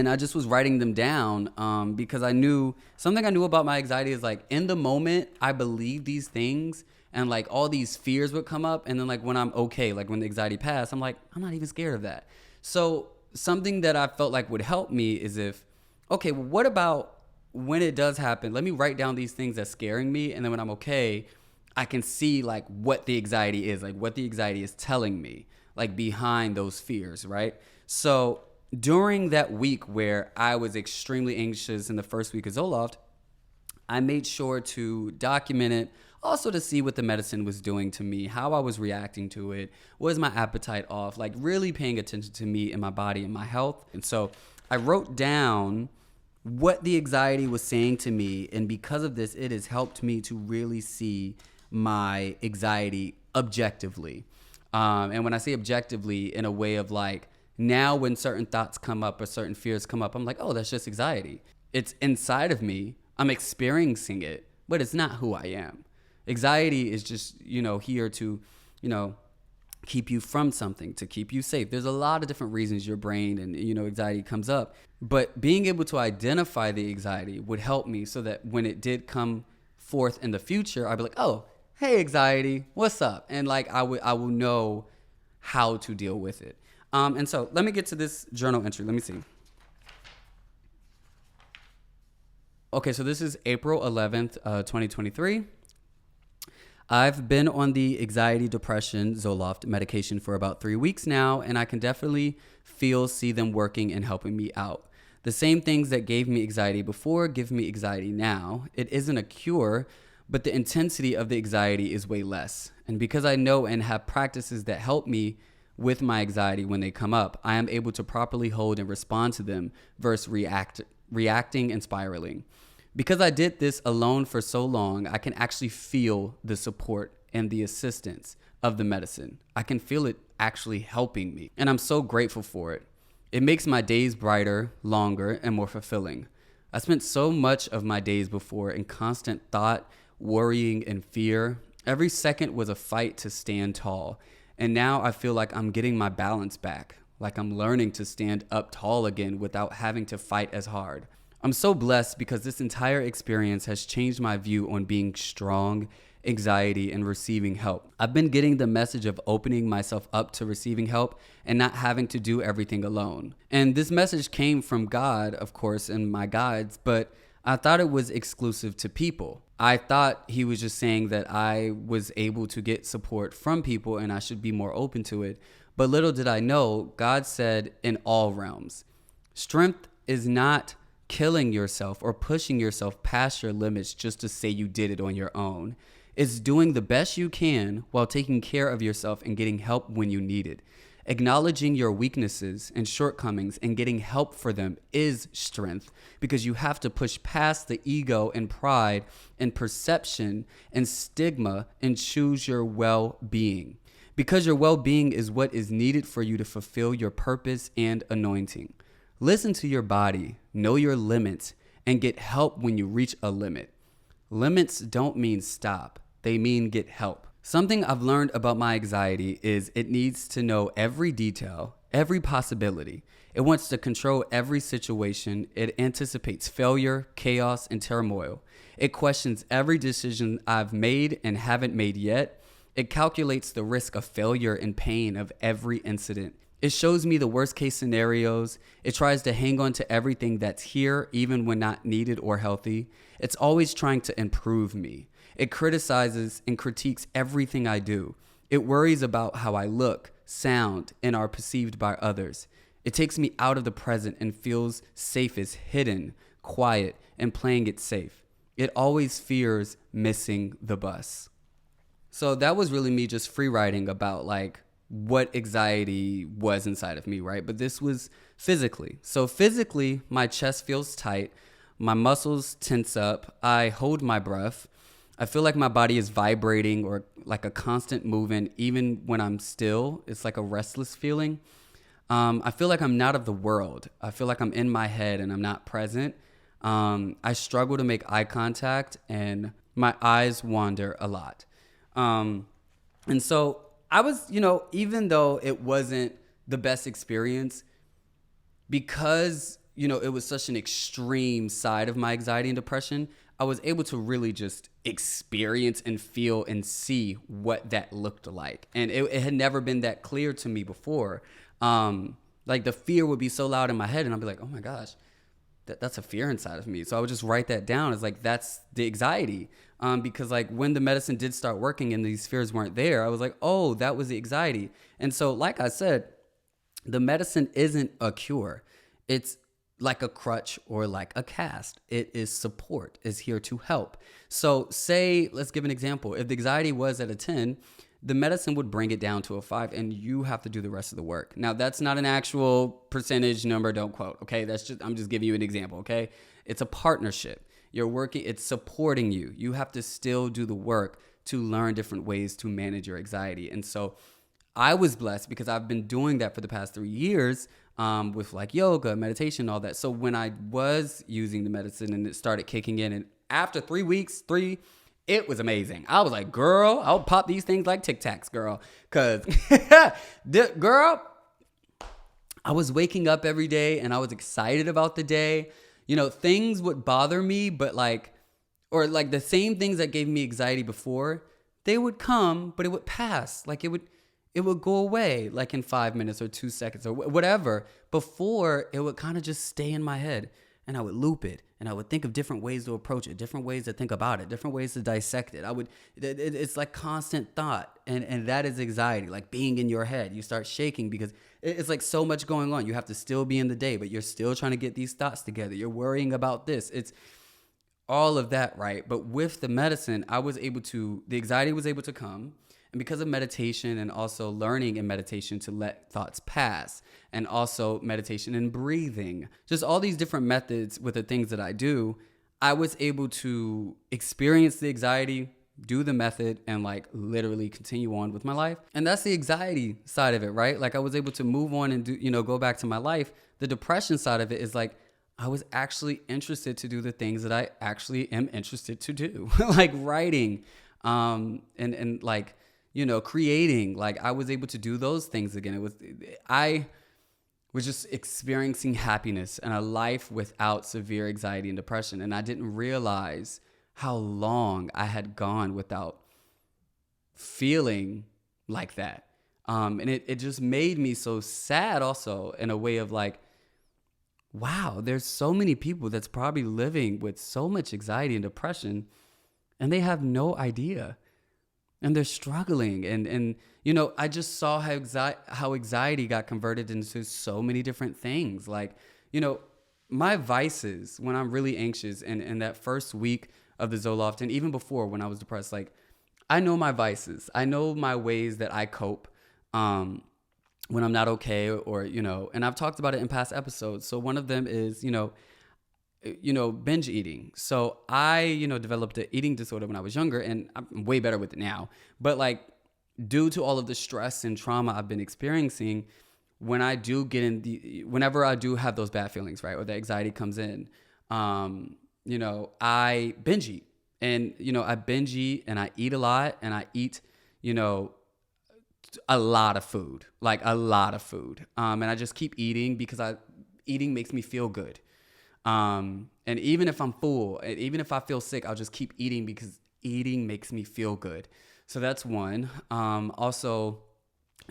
I just was writing them down because I knew something I knew about my anxiety is like, in the moment, I believe these things and like all these fears would come up. And then like when I'm okay, like when the anxiety passed, I'm like, I'm not even scared of that. So something that I felt like would help me is if, okay, well, what about when it does happen? Let me write down these things that's scaring me. And then when I'm okay, I can see like what the anxiety is, like what the anxiety is telling me, like behind those fears, right? So during that week where I was extremely anxious in the first week of Zoloft, I made sure to document it, also to see what the medicine was doing to me, how I was reacting to it, was my appetite off, like really paying attention to me and my body and my health. And so I wrote down what the anxiety was saying to me. And because of this, it has helped me to really see my anxiety objectively. And when I say objectively, in a way of like, now when certain thoughts come up or certain fears come up, I'm like, oh, that's just anxiety. It's inside of me. I'm experiencing it, but it's not who I am. Anxiety is just, here to, keep you from something, to keep you safe. There's a lot of different reasons your brain and, anxiety comes up. But being able to identify the anxiety would help me so that when it did come forth in the future, I'd be like, oh, hey, anxiety, what's up? And like, I will know how to deal with it. And so let me get to this journal entry. Let me see. Okay, so this is April 11th, 2023. I've been on the anxiety, depression, Zoloft medication for about 3 weeks now, and I can definitely see them working and helping me out. The same things that gave me anxiety before give me anxiety now. It isn't a cure, but the intensity of the anxiety is way less. And because I know and have practices that help me with my anxiety when they come up, I am able to properly hold and respond to them versus reacting and spiraling. Because I did this alone for so long, I can actually feel the support and the assistance of the medicine. I can feel it actually helping me, and I'm so grateful for it. It makes my days brighter, longer, and more fulfilling. I spent so much of my days before in constant thought, worrying, and fear. Every second was a fight to stand tall, and now I feel like I'm getting my balance back, like I'm learning to stand up tall again without having to fight as hard. I'm so blessed because this entire experience has changed my view on being strong, anxiety, and receiving help. I've been getting the message of opening myself up to receiving help and not having to do everything alone. And this message came from God, of course, and my guides, but I thought it was exclusive to people. I thought he was just saying that I was able to get support from people and I should be more open to it. But little did I know, God said in all realms. Strength is not killing yourself or pushing yourself past your limits just to say you did it on your own. It's doing the best you can while taking care of yourself and getting help when you need it. Acknowledging your weaknesses and shortcomings and getting help for them is strength, because you have to push past the ego and pride and perception and stigma and choose your well-being. Because your well-being is what is needed for you to fulfill your purpose and anointing. Listen to your body, know your limits, and get help when you reach a limit. Limits don't mean stop, they mean get help. Something I've learned about my anxiety is it needs to know every detail, every possibility. It wants to control every situation. It anticipates failure, chaos, and turmoil. It questions every decision I've made and haven't made yet. It calculates the risk of failure and pain of every incident. It shows me the worst case scenarios. It tries to hang on to everything that's here, even when not needed or healthy. It's always trying to improve me. It criticizes and critiques everything I do. It worries about how I look, sound, and are perceived by others. It takes me out of the present and feels safe as hidden, quiet, and playing it safe. It always fears missing the bus. So that was really me just free writing about like what anxiety was inside of me, right? But this was physically. So physically, my chest feels tight. My muscles tense up. I hold my breath. I feel like my body is vibrating or like a constant movement. Even when I'm still, it's like a restless feeling. I feel like I'm not of the world. I feel like I'm in my head and I'm not present. I struggle to make eye contact and my eyes wander a lot. And so I was, even though it wasn't the best experience, because, it was such an extreme side of my anxiety and depression, I was able to really just experience and feel and see what that looked like. And it had never been that clear to me before. Like the fear would be so loud in my head and I'd be like, oh my gosh, that's a fear inside of me. So I would just write that down as like, that's the anxiety. Because like when the medicine did start working and these fears weren't there, I was like, oh, that was the anxiety. And so, like I said, the medicine isn't a cure. It's like a crutch or like a cast. It is support, is here to help. So say, let's give an example. If the anxiety was at a 10, the medicine would bring it down to a 5 and you have to do the rest of the work. Now, that's not an actual percentage number, don't quote, okay? I'm just giving you an example, okay? It's a partnership. You're working, it's supporting you. You have to still do the work to learn different ways to manage your anxiety. And so I was blessed because I've been doing that for the past 3 years with like yoga, meditation, all that. So when I was using the medicine and it started kicking in, and after 3 weeks, it was amazing. I was like, girl, I'll pop these things like Tic Tacs, girl. Because, girl, I was waking up every day and I was excited about the day. You know, things would bother me, but like, or like the same things that gave me anxiety before, they would come, but it would pass. Like it would go away like in 5 minutes or 2 seconds or whatever. Before, it would kind of just stay in my head and I would loop it and I would think of different ways to approach it, different ways to think about it, different ways to dissect it. It's like constant thought. And that is anxiety, like being in your head. You start shaking because it's like so much going on. You have to still be in the day, but you're still trying to get these thoughts together. You're worrying about this. It's all of that, right? But with the medicine, the anxiety was able to come. And because of meditation and also learning in meditation to let thoughts pass, and also meditation and breathing, just all these different methods with the things that I do, I was able to experience the anxiety, do the method, and like literally continue on with my life. And that's the anxiety side of it, right? Like I was able to move on and go back to my life. The depression side of it is like, I was actually interested to do the things that I actually am interested to do, like writing, and like, creating. Like I was able to do those things again. I was just experiencing happiness and a life without severe anxiety and depression. And I didn't realize how long I had gone without feeling like that. And it just made me so sad also, in a way of like, wow, there's so many people that's probably living with so much anxiety and depression and they have no idea. And they're struggling. And I just saw how anxiety got converted into so many different things. Like, my vices when I'm really anxious and in that first week of the Zoloft, and even before when I was depressed, like, I know my vices. I know my ways that I cope when I'm not okay, or, and I've talked about it in past episodes. So one of them is, binge eating. So I, developed an eating disorder when I was younger, and I'm way better with it now. But like, due to all of the stress and trauma I've been experiencing, whenever I do have those bad feelings, right, or the anxiety comes in, I binge eat. And, I binge eat and I eat a lot, and I eat, a lot of food. And I just keep eating because eating makes me feel good. And even if I'm full, even if I feel sick, I'll just keep eating because eating makes me feel good. So that's one. Also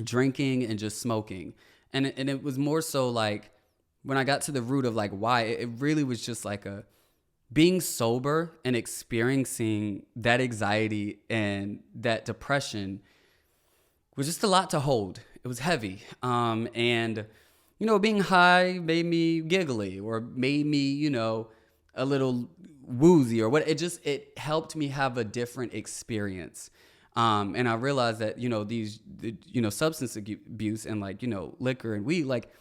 drinking and just smoking. And it was more so like, when I got to the root of like why, it really was just like being sober and experiencing that anxiety and that depression was just a lot to hold. It was heavy. And being high made me giggly, or made me, a little woozy, or what. It helped me have a different experience. And I realized that, substance abuse and like, liquor and weed, like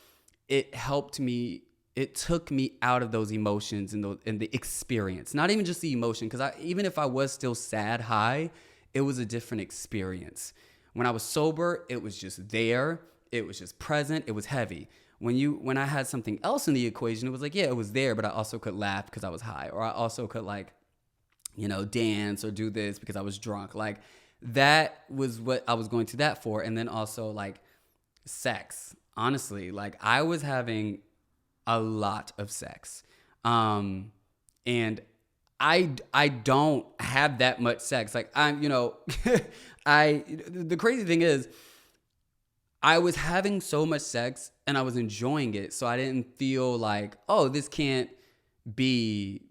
it helped me. It took me out of those emotions and the experience, not even just the emotion. Cause even if I was still sad, high, it was a different experience. When I was sober, it was just there. It was just present. It was heavy. When I had something else in the equation, it was like, yeah, it was there, but I also could laugh because I was high, or I also could like, dance or do this because I was drunk. Like that was what I was going to that for. And then also like sex, honestly, like I was having a lot of sex. And I don't have that much sex. Like the crazy thing is, I was having so much sex and I was enjoying it. So I didn't feel like, oh, this can't be,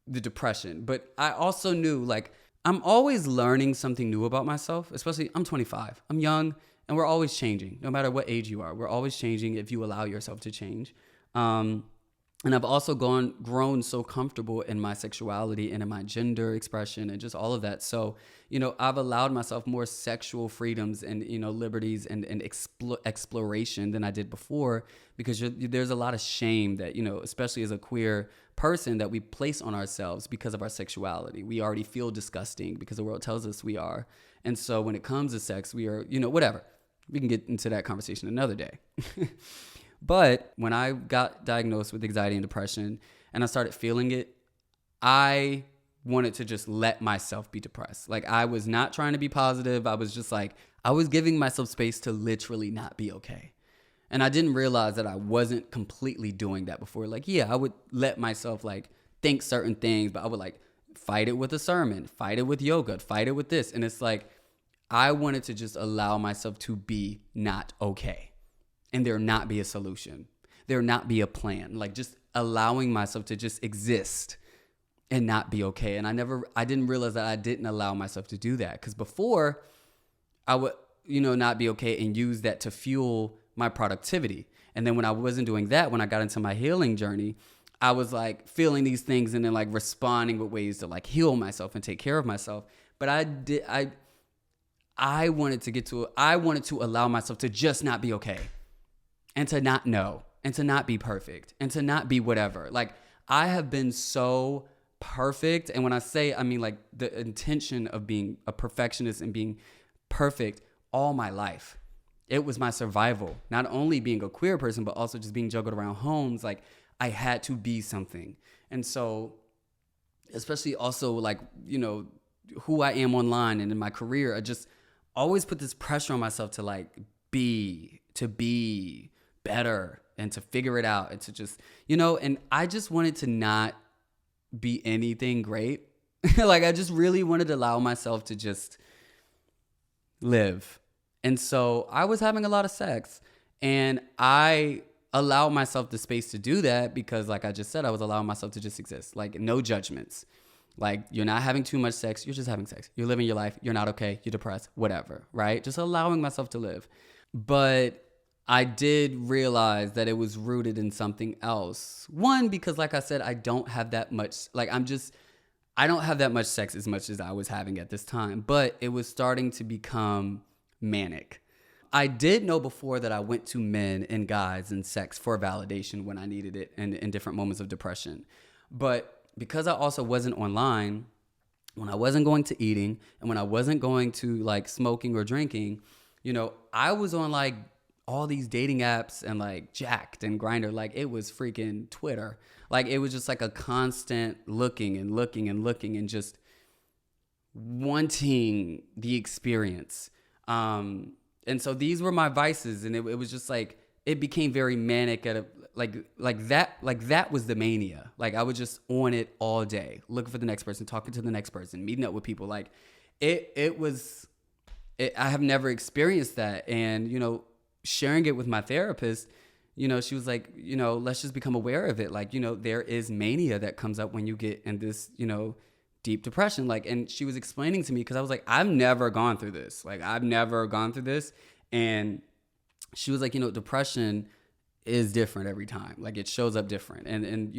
the depression. But I also knew, like, I'm always learning something new about myself, especially I'm 25. I'm young, and we're always changing. No matter what age you are, we're always changing if you allow yourself to change. And I've also grown so comfortable in my sexuality and in my gender expression and just all of that. So, I've allowed myself more sexual freedoms and, liberties and exploration than I did before, because there's a lot of shame that, especially as a queer person, that we place on ourselves because of our sexuality. We already feel disgusting because the world tells us we are. And so when it comes to sex, we are, whatever. We can get into that conversation another day. But when I got diagnosed with anxiety and depression and I started feeling it, I wanted to just let myself be depressed. Like, I was not trying to be positive. I was just like, I was giving myself space to literally not be okay. And I didn't realize that I wasn't completely doing that before. Like, yeah, I would let myself like think certain things, but I would like fight it with a sermon, fight it with yoga, fight it with this. And it's like, I wanted to just allow myself to be not okay. And there not be a solution. There not be a plan. Like, just allowing myself to just exist and not be okay. And I didn't realize that I didn't allow myself to do that. Because before, I would, not be okay and use that to fuel my productivity. And then when I wasn't doing that, when I got into my healing journey, I was like feeling these things and then like responding with ways to like heal myself and take care of myself. But I wanted to allow myself to just not be okay. And to not know, and to not be perfect, and to not be whatever. Like, I have been so perfect. And when I say, I mean like the intention of being a perfectionist and being perfect all my life. It was my survival. Not only being a queer person, but also just being juggled around homes. Like, I had to be something. And so, especially also like, who I am online and in my career, I just always put this pressure on myself to like be better and to figure it out and to just, and I just wanted to not be anything great. Like, I just really wanted to allow myself to just live. And so I was having a lot of sex, and I allowed myself the space to do that because, like I just said, I was allowing myself to just exist. Like, no judgments. Like, you're not having too much sex. You're just having sex. You're living your life. You're not okay. You're depressed. Whatever, right? Just allowing myself to live. But I did realize that it was rooted in something else. One, because like I said, I don't have that much, I don't have that much sex as much as I was having at this time, but it was starting to become manic. I did know before that I went to men and guys and sex for validation when I needed it and in different moments of depression. But because I also wasn't online, when I wasn't going to eating and when I wasn't going to like smoking or drinking, I was on like all these dating apps and like Jacked and Grindr. Like, it was freaking Twitter. Like, it was just like a constant looking and just wanting the experience. And so these were my vices, and it was just like, it became very manic at a, like that was the mania. Like, I was just on it all day, looking for the next person, talking to the next person, meeting up with people. Like, I have never experienced that. And, sharing it with my therapist, she was like, let's just become aware of it. Like, there is mania that comes up when you get in this, deep depression. Like, and she was explaining to me, because I was like, I've never gone through this. And she was like, depression is different every time. Like, it shows up different. And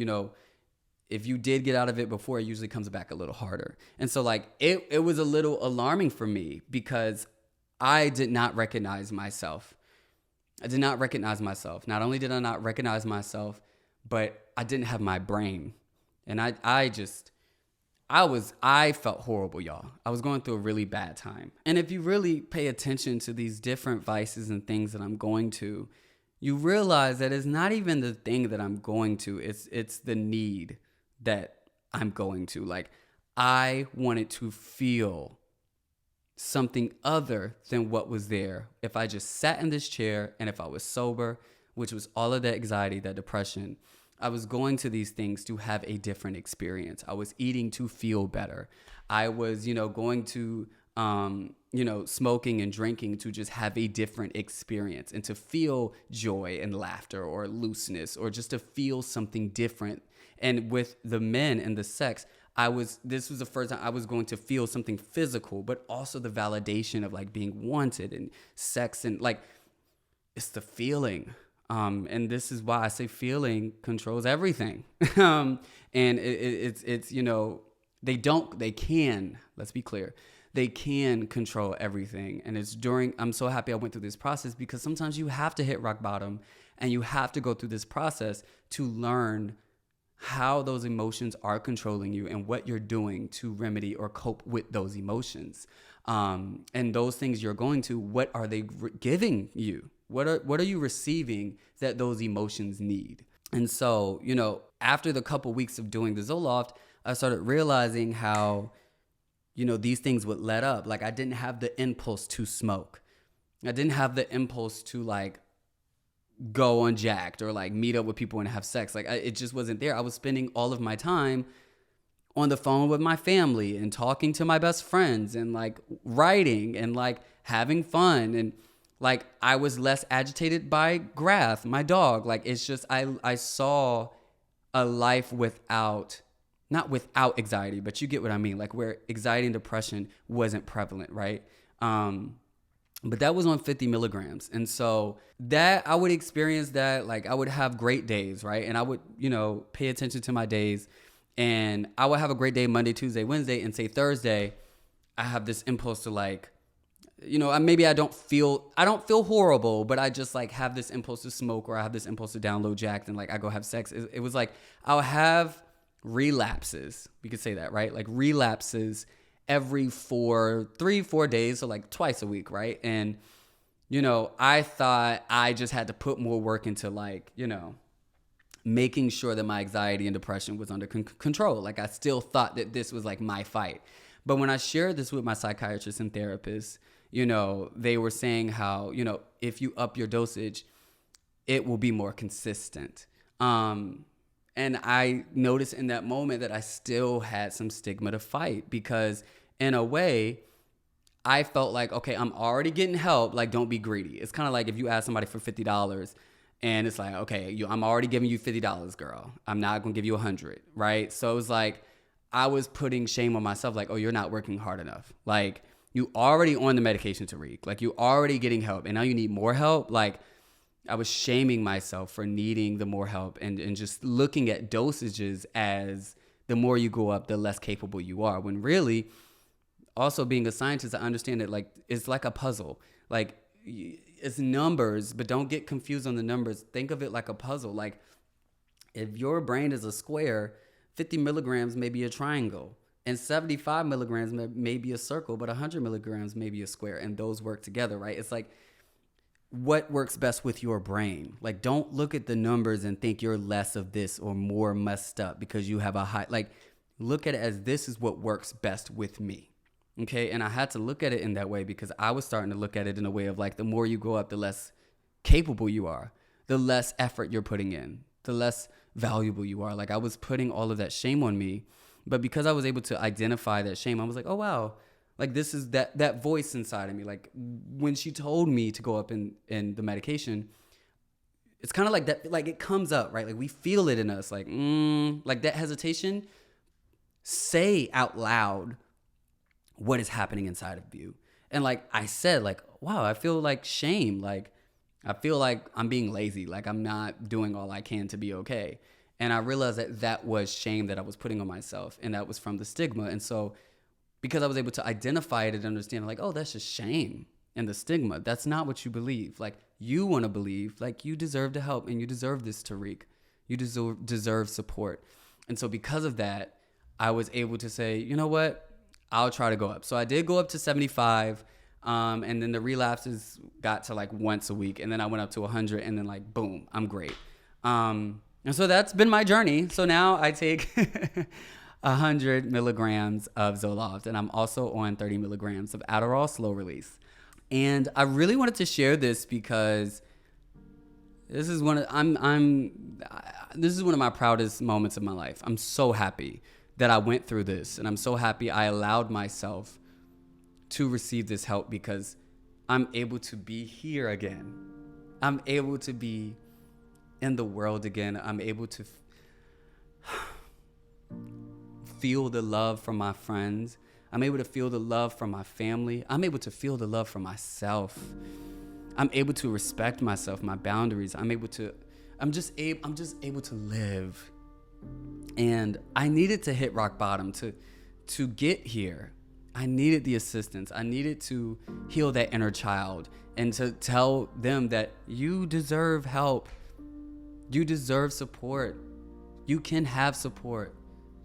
if you did get out of it before, it usually comes back a little harder. And so like, it was a little alarming for me because I did not recognize myself. Not only did I not recognize myself, but I didn't have my brain. And I felt horrible, y'all. I was going through a really bad time. And if you really pay attention to these different vices and things that I'm going to, you realize that it's not even the thing that I'm going to, it's the need that I'm going to. Like, I wanted to feel something other than what was there if I just sat in this chair and if I was sober, which was all of that anxiety, that depression. I was going to these things to have a different experience. I was eating to feel better. I was, going to smoking and drinking to just have a different experience and to feel joy and laughter or looseness or just to feel something different. And with the men and the sex, this was the first time I was going to feel something physical, but also the validation of like being wanted and sex and like, it's the feeling. And this is why I say feeling controls everything. And it's, they can, let's be clear, they can control everything. And I'm so happy I went through this process because sometimes you have to hit rock bottom and you have to go through this process to learn how those emotions are controlling you and what you're doing to remedy or cope with those emotions. And those things you're going to, what are they giving you? What are you receiving that those emotions need? And so, after the couple weeks of doing the Zoloft, I started realizing how, these things would let up. Like I didn't have the impulse to smoke. I didn't have the impulse to like go on jacked or like meet up with people and have sex. Like it just wasn't there. I was spending all of my time on the phone with my family and talking to my best friends and like writing and like having fun. And like I was less agitated by Grath, my dog. Like it's just, I saw a life not without anxiety, but you get what I mean. Like where anxiety and depression wasn't prevalent, right? But that was on 50 milligrams. And so that I would experience that, like I would have great days, right? And I would, pay attention to my days and I would have a great day Monday, Tuesday, Wednesday, and say Thursday, I have this impulse to like, maybe I don't feel horrible, but I just like have this impulse to smoke or I have this impulse to download jacked and like I go have sex. It was like, I'll have relapses. We could say that, right? Like relapses every 4 days, so like twice a week, right? And I thought I just had to put more work into like making sure that my anxiety and depression was under control. Like I still thought that this was like my fight. But when I shared this with my psychiatrist and therapist, they were saying how if you up your dosage, it will be more consistent. And I noticed in that moment that I still had some stigma to fight because in a way, I felt like, okay, I'm already getting help. Like, don't be greedy. It's kind of like if you ask somebody for $50 and it's like, okay, I'm already giving you $50, girl. I'm not going to give you $100, right? So it was like, I was putting shame on myself. Like, oh, you're not working hard enough. Like, you already on the medication, Tarek. Like, you already getting help and now you need more help. Like, I was shaming myself for needing the more help and just looking at dosages as the more you go up, the less capable you are. When really, also being a scientist, I understand that like it's like a puzzle. Like it's numbers, but don't get confused on the numbers. Think of it like a puzzle. Like if your brain is a square, 50 milligrams may be a triangle. And 75 milligrams may be a circle, but 100 milligrams may be a square. And those work together, right? It's like, what works best with your brain? Like, don't look at the numbers and think you're less of this or more messed up because you have a high, like, look at it as this is what works best with me. Okay. And I had to look at it in that way because I was starting to look at it in a way of like, the more you go up, the less capable you are, the less effort you're putting in, the less valuable you are. Like I was putting all of that shame on me, but because I was able to identify that shame, I was like, oh, wow. Like this is that voice inside of me. Like when she told me to go up in the medication, it's kind of like that, like it comes up, right? Like we feel it in us, like that hesitation. Say out loud what is happening inside of you. And like I said, like, wow, I feel like shame. Like I feel like I'm being lazy. Like I'm not doing all I can to be okay. And I realized that was shame that I was putting on myself. And that was from the stigma. And so because I was able to identify it and understand like, oh, that's just shame and the stigma. That's not what you believe. Like you want to believe like you deserve to help and you deserve this, Tarek. You deserve support. And so because of that, I was able to say, you know what? I'll try to go up. So I did go up to 75. And then the relapses got to like once a week. And then I went up to 100 and then like, boom, I'm great. And so that's been my journey. So now I take 100 milligrams of Zoloft, and I'm also on 30 milligrams of Adderall slow release. And I really wanted to share this because this is one of this is one of my proudest moments of my life. I'm so happy that I went through this, and I'm so happy I allowed myself to receive this help because I'm able to be here again. I'm able to be in the world again. I'm able to feel the love from my friends. I'm able to feel the love from my family. I'm able to feel the love from myself. I'm able to respect myself, my boundaries. I'm just able to live. And I needed to hit rock bottom to get here. I needed the assistance. I needed to heal that inner child and to tell them that you deserve help. You deserve support. You can have support.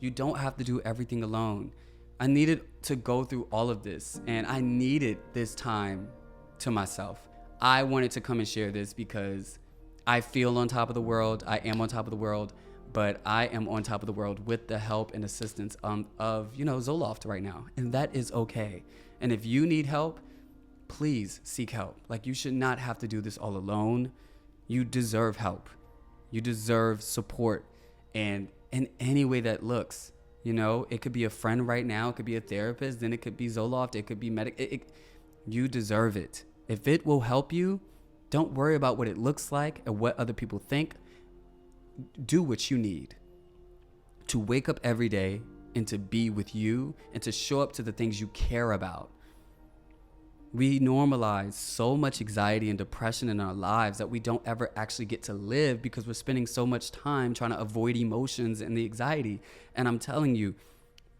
You don't have to do everything alone. I needed to go through all of this, and I needed this time to myself. I wanted to come and share this because I feel on top of the world. I am on top of the world, but I am on top of the world with the help and assistance of Zoloft right now, and that is okay. And if you need help, please seek help. Like, you should not have to do this all alone. You deserve help. You deserve support, and in any way that looks. It could be a friend right now. It could be a therapist. Then it could be Zoloft. It could be you deserve it. If it will help you, don't worry about what it looks like and what other people think. Do what you need to wake up every day and to be with you and to show up to the things you care about. We normalize so much anxiety and depression in our lives that we don't ever actually get to live because we're spending so much time trying to avoid emotions and the anxiety. And I'm telling you,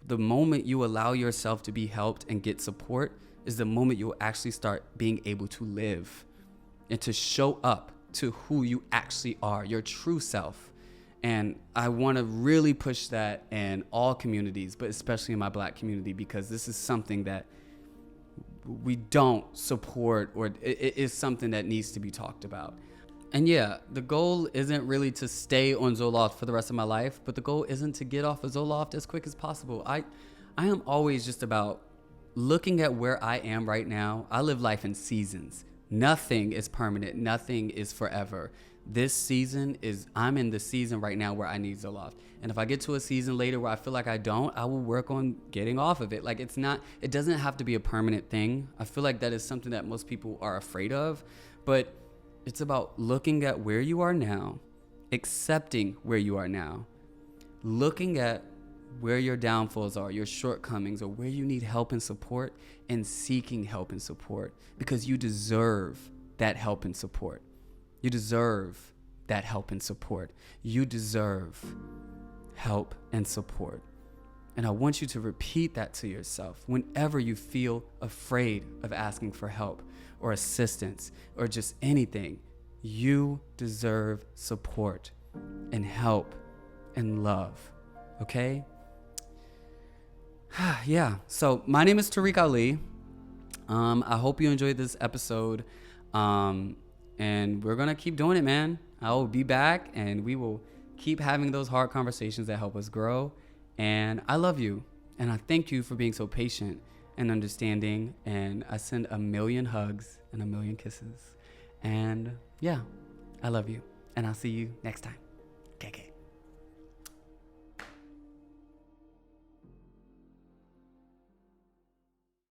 the moment you allow yourself to be helped and get support is the moment you'll actually start being able to live and to show up to who you actually are, your true self. And I want to really push that in all communities, but especially in my Black community, because this is something that we don't support, or it is something that needs to be talked about. And yeah, the goal isn't really to stay on Zoloft for the rest of my life, but the goal isn't to get off of Zoloft as quick as possible. I am always just about looking at where I am right now. I live life in seasons. Nothing is permanent. Nothing is forever. This season I'm in the season right now where I need Zoloft. And if I get to a season later where I feel like I don't, I will work on getting off of it. Like, it doesn't have to be a permanent thing. I feel like that is something that most people are afraid of, but it's about looking at where you are now, accepting where you are now, looking at where your downfalls are, your shortcomings, or where you need help and support, and seeking help and support, because you deserve that help and support. You deserve that help and support. You deserve help and support. And I want you to repeat that to yourself whenever you feel afraid of asking for help or assistance or just anything. You deserve support and help and love. Okay? Yeah. So my name is Tarek Ali. I hope you enjoyed this episode. And we're going to keep doing it, man. I will be back, and we will keep having those hard conversations that help us grow. And I love you. And I thank you for being so patient and understanding. And I send 1,000,000 hugs and 1,000,000 kisses. And yeah, I love you. And I'll see you next time.